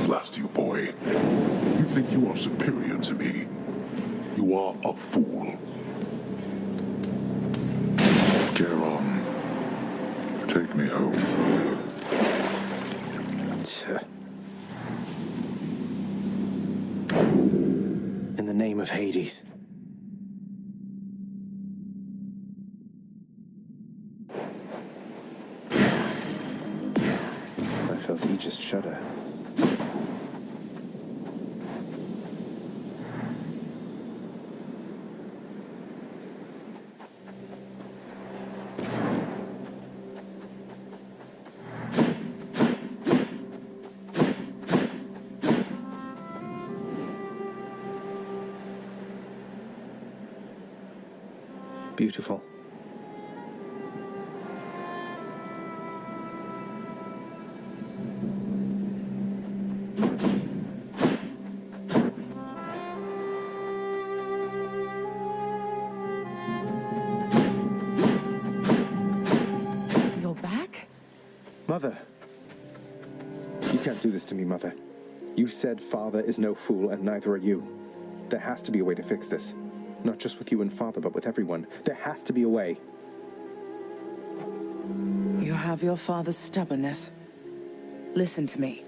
Blast you, boy. You think you are superior to me? You are a fool. Get on. Take me home. In the name of Hades. I felt Aegis shudder. Beautiful. You're back? Mother! You can't do this to me, Mother. You said Father is no fool, and neither are you. There has to be a way to fix this. Not just with you and Father, but with everyone. There has to be a way. You have your father's stubbornness. Listen to me.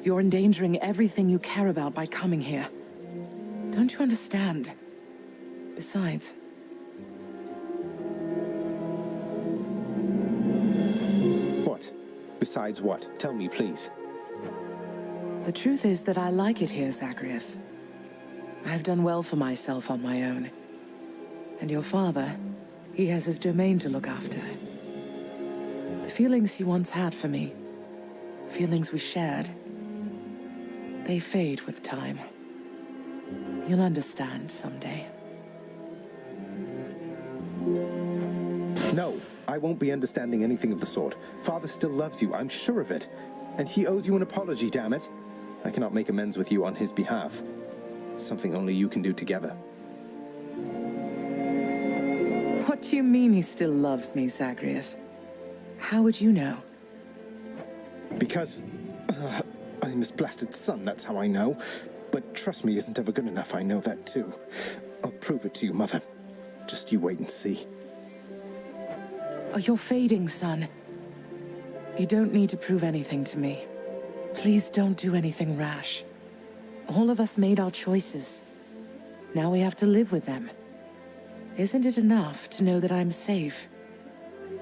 You're endangering everything you care about by coming here. Don't you understand? Besides... What? Besides what? Tell me, please. The truth is that I like it here, Zagreus. I've done well for myself on my own. And your father, he has his domain to look after. The feelings he once had for me, feelings we shared, they fade with time. You'll understand someday. No, I won't be understanding anything of the sort. Father still loves you, I'm sure of it. And he owes you an apology, damn it. I cannot make amends with you on his behalf. Something only you can do together. What do you mean he still loves me, Zagreus? How would you know? Because... I'm his blasted son, that's how I know. But trust me isn't ever good enough, I know that too. I'll prove it to you, Mother. Just you wait and see. Oh, you're fading, son. You don't need to prove anything to me. Please don't do anything rash. All of us made our choices. Now we have to live with them. Isn't it enough to know that I'm safe?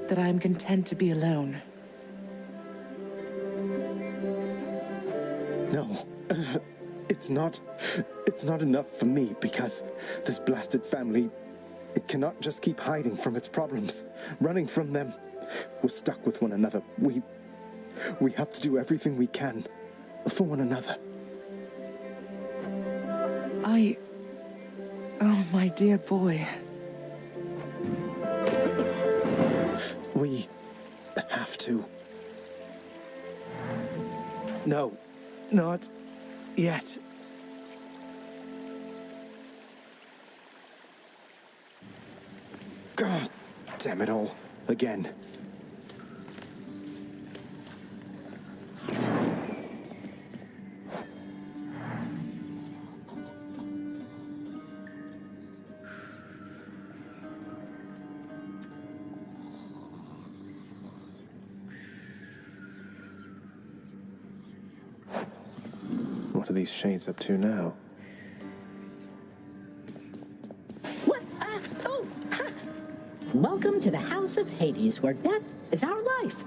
That I'm content to be alone? No. It's not enough for me because this blasted family, it cannot just keep hiding from its problems, running from them. We're stuck with one another. We have to do everything we can for one another. Oh, my dear boy. We have to. No, not yet. God damn it all. Again. What are these shades up to now? What? Oh! Ha. Welcome to the House of Hades, where death is our life.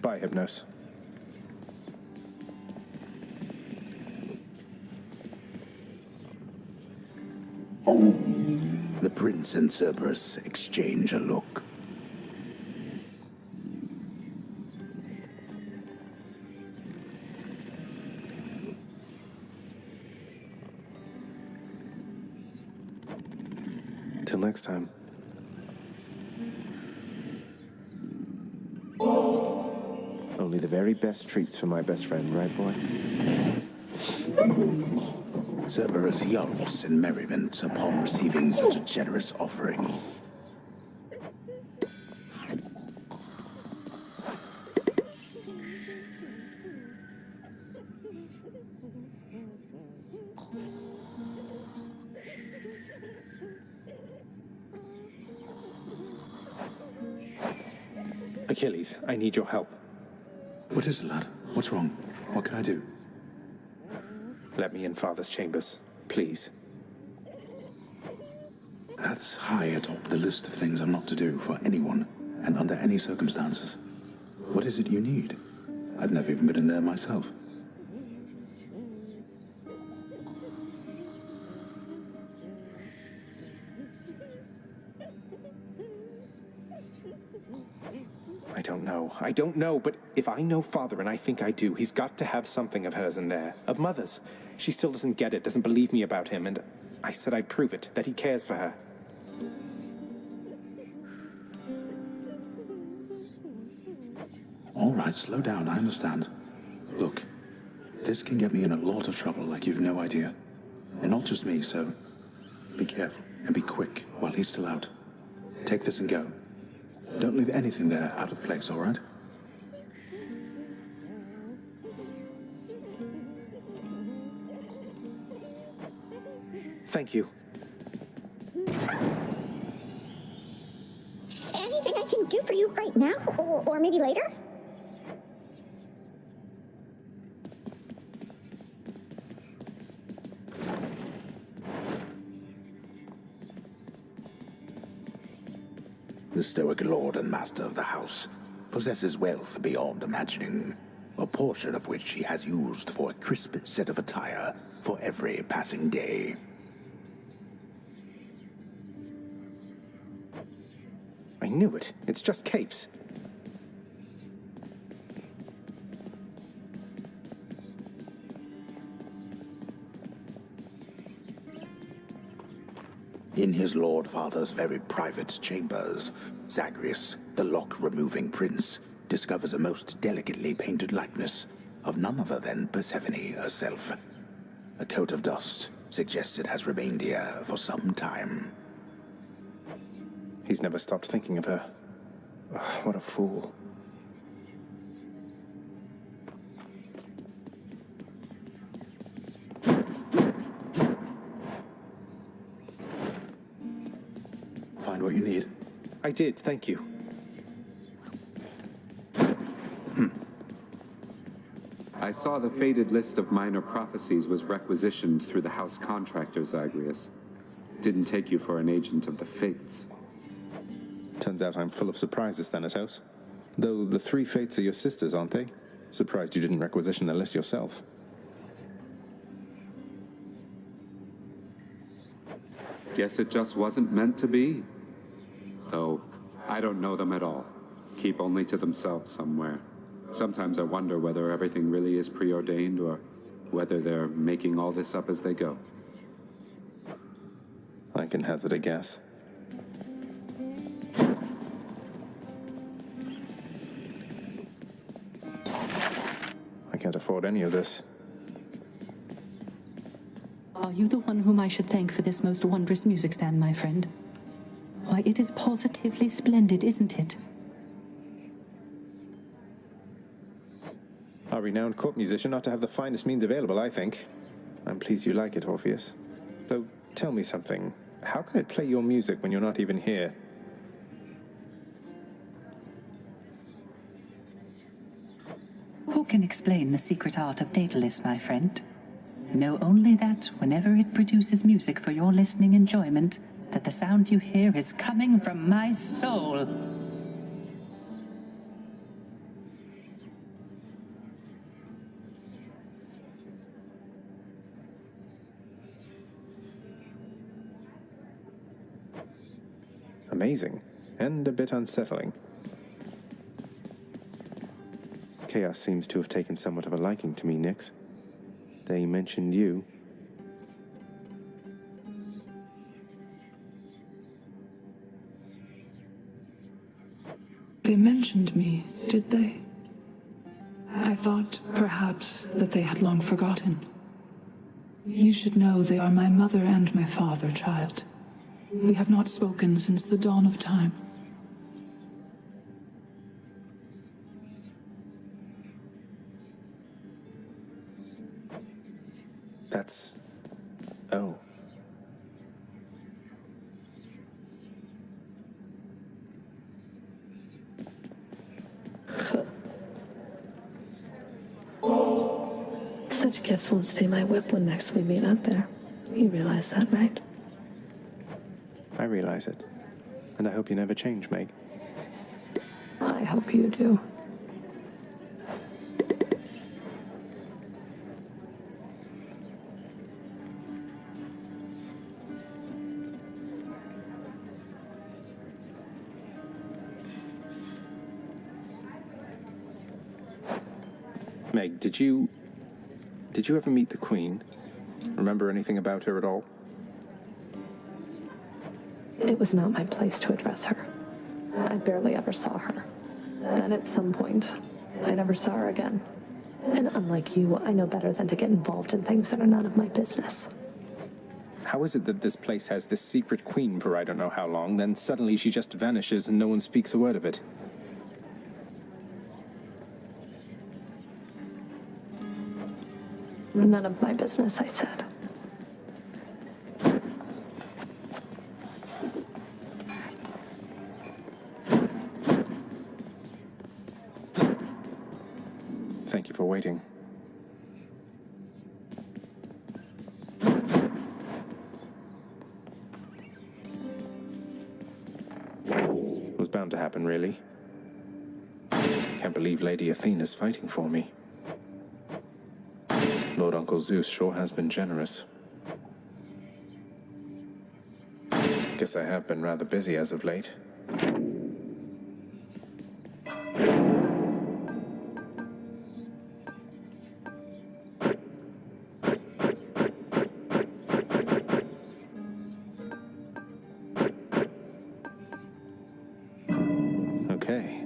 Bye, Hypnos. The prince and Cerberus exchange a look. Till next time. Only the very best treats for my best friend, right, boy? Cerberus yelps in merriment upon receiving such a generous offering. Achilles, I need your help. What is it, lad? What's wrong? What can I do? Let me in Father's chambers, please. That's high atop the list of things I'm not to do for anyone, and under any circumstances. What is it you need? I've never even been in there myself. I don't know, but if I know Father, and I think I do, he's got to have something of hers in there. Of Mother's. She still doesn't get it, doesn't believe me about him, and I said I'd prove it, that he cares for her. All right, slow down, I understand. Look, this can get me in a lot of trouble like you've no idea. And not just me, so be careful and be quick while he's still out. Take this and go. Don't leave anything there out of place, all right? Thank you. Anything I can do for you right now? Or maybe later? The stoic lord and master of the house possesses wealth beyond imagining, a portion of which he has used for a crisp set of attire for every passing day. I knew it. It's just capes. In his Lord Father's very private chambers, Zagreus, the lock-removing prince, discovers a most delicately painted likeness of none other than Persephone herself. A coat of dust suggests it has remained here for some time. He's never stopped thinking of her. Ugh, what a fool. Find what you need? I did, thank you. I saw the faded list of minor prophecies was requisitioned through the house contractor, Zagreus. Didn't take you for an agent of the Fates. Turns out I'm full of surprises, Thanatos. Though the three Fates are your sisters, aren't they? Surprised you didn't requisition the list yourself. Guess it just wasn't meant to be. Though, I don't know them at all. Keep only to themselves somewhere. Sometimes I wonder whether everything really is preordained or whether they're making all this up as they go. I can hazard a guess. I can't afford any of this. Are you the one whom I should thank for this most wondrous music stand, my friend? Why, it is positively splendid, isn't it? A renowned court musician ought to have the finest means available, I think. I'm pleased you like it, Orpheus. Though, tell me something. How can it play your music when you're not even here? can explain the secret art of Daedalus, my friend. Know only that whenever it produces music for your listening enjoyment, that the sound you hear is coming from my soul. Amazing, and a bit unsettling. Chaos seems to have taken somewhat of a liking to me, Nyx. They mentioned you. They mentioned me, did they? I thought, perhaps, that they had long forgotten. You should know they are my mother and my father, child. We have not spoken since the dawn of time. That's... oh. Such gifts won't stay my whip when next we meet out there. You realize that, right? I realize it. And I hope you never change, Meg. I hope you do. Meg, did you ever meet the Queen? Remember anything about her at all? It was not my place to address her. I barely ever saw her. Then at some point, I never saw her again. And unlike you, I know better than to get involved in things that are none of my business. How is it that this place has this secret queen for I don't know how long, then suddenly she just vanishes and no one speaks a word of it? None of my business, I said. Thank you for waiting. It was bound to happen, really. Can't believe Lady Athena's fighting for me. Lord Uncle Zeus sure has been generous. Guess I have been rather busy as of late. Okay.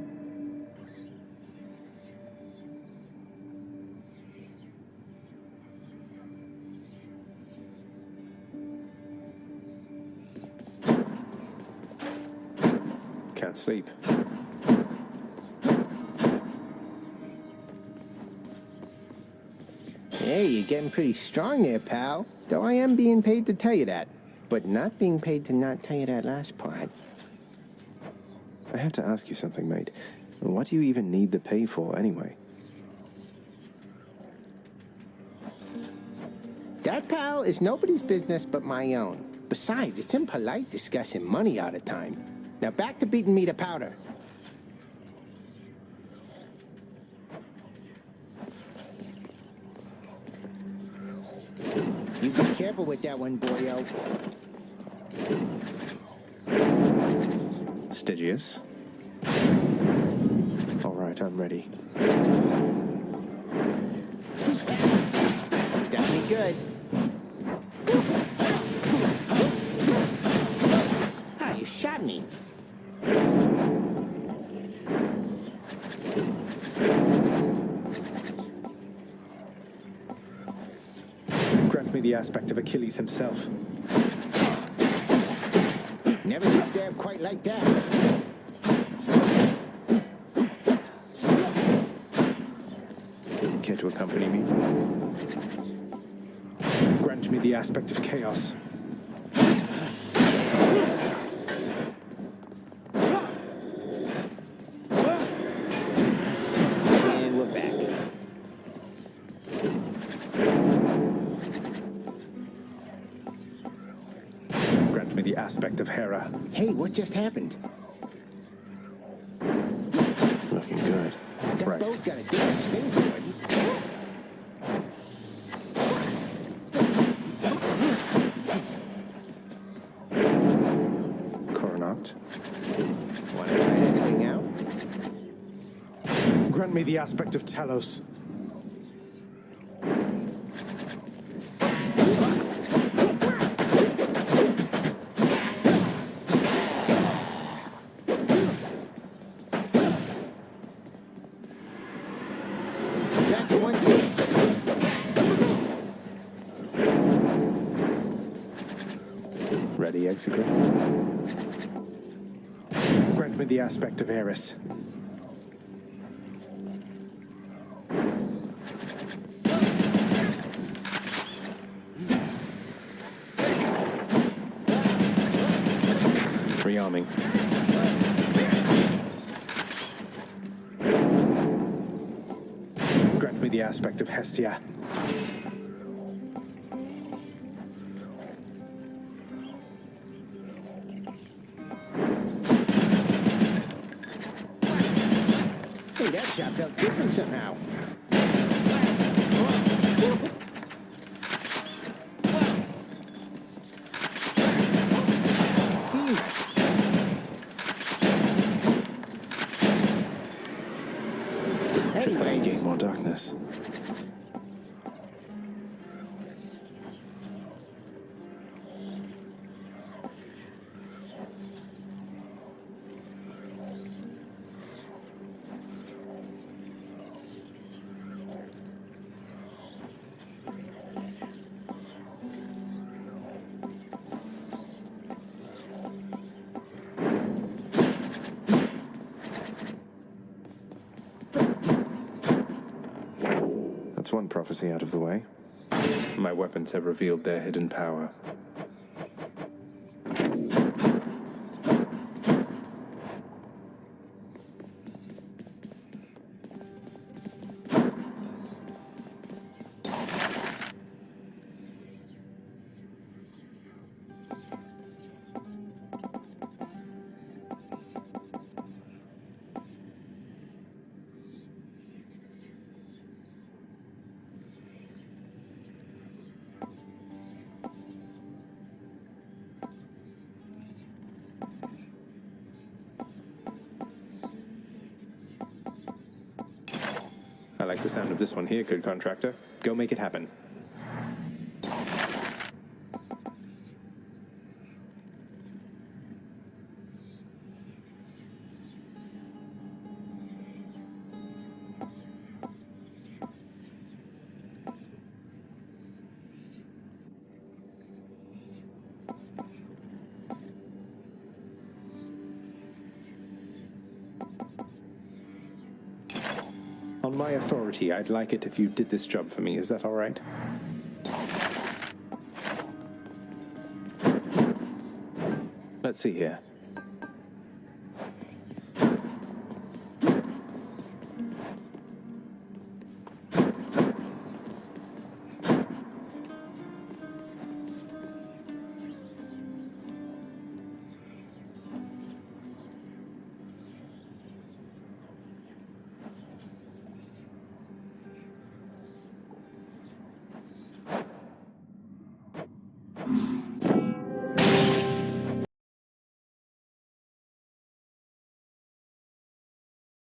Can't sleep. Hey, you're getting pretty strong there, pal. Though I am being paid to tell you that. But not being paid to not tell you that last part. I have to ask you something, mate. What do you even need the pay for, anyway? That, pal, is nobody's business but my own. Besides, it's impolite discussing money all the time. Now back to beating me to powder. You be careful with that one, boyo. Stygius? All right, I'm ready. Definitely good. Ah, you shot me. Grant me the aspect of Achilles himself. Never been stabbed quite like that. Care to accompany me? Grant me the aspect of chaos. And we're back. aspect of Hera. Hey, what just happened? Looking good. Right. Both got a different sting to it. Coronat. Want to try anything out? Grant me the aspect of Talos. That's one piece. Ready, Exegret? Grant me the aspect of Eris. Rearming. Grant me the aspect of Hestia. Hey, that shot felt different somehow. Should gain more darkness. That's one prophecy out of the way. My weapons have revealed their hidden power. I like the sound of this one here, good contractor. Go make it happen. On my authority, I'd like it if you did this job for me. Is that all right? Let's see here.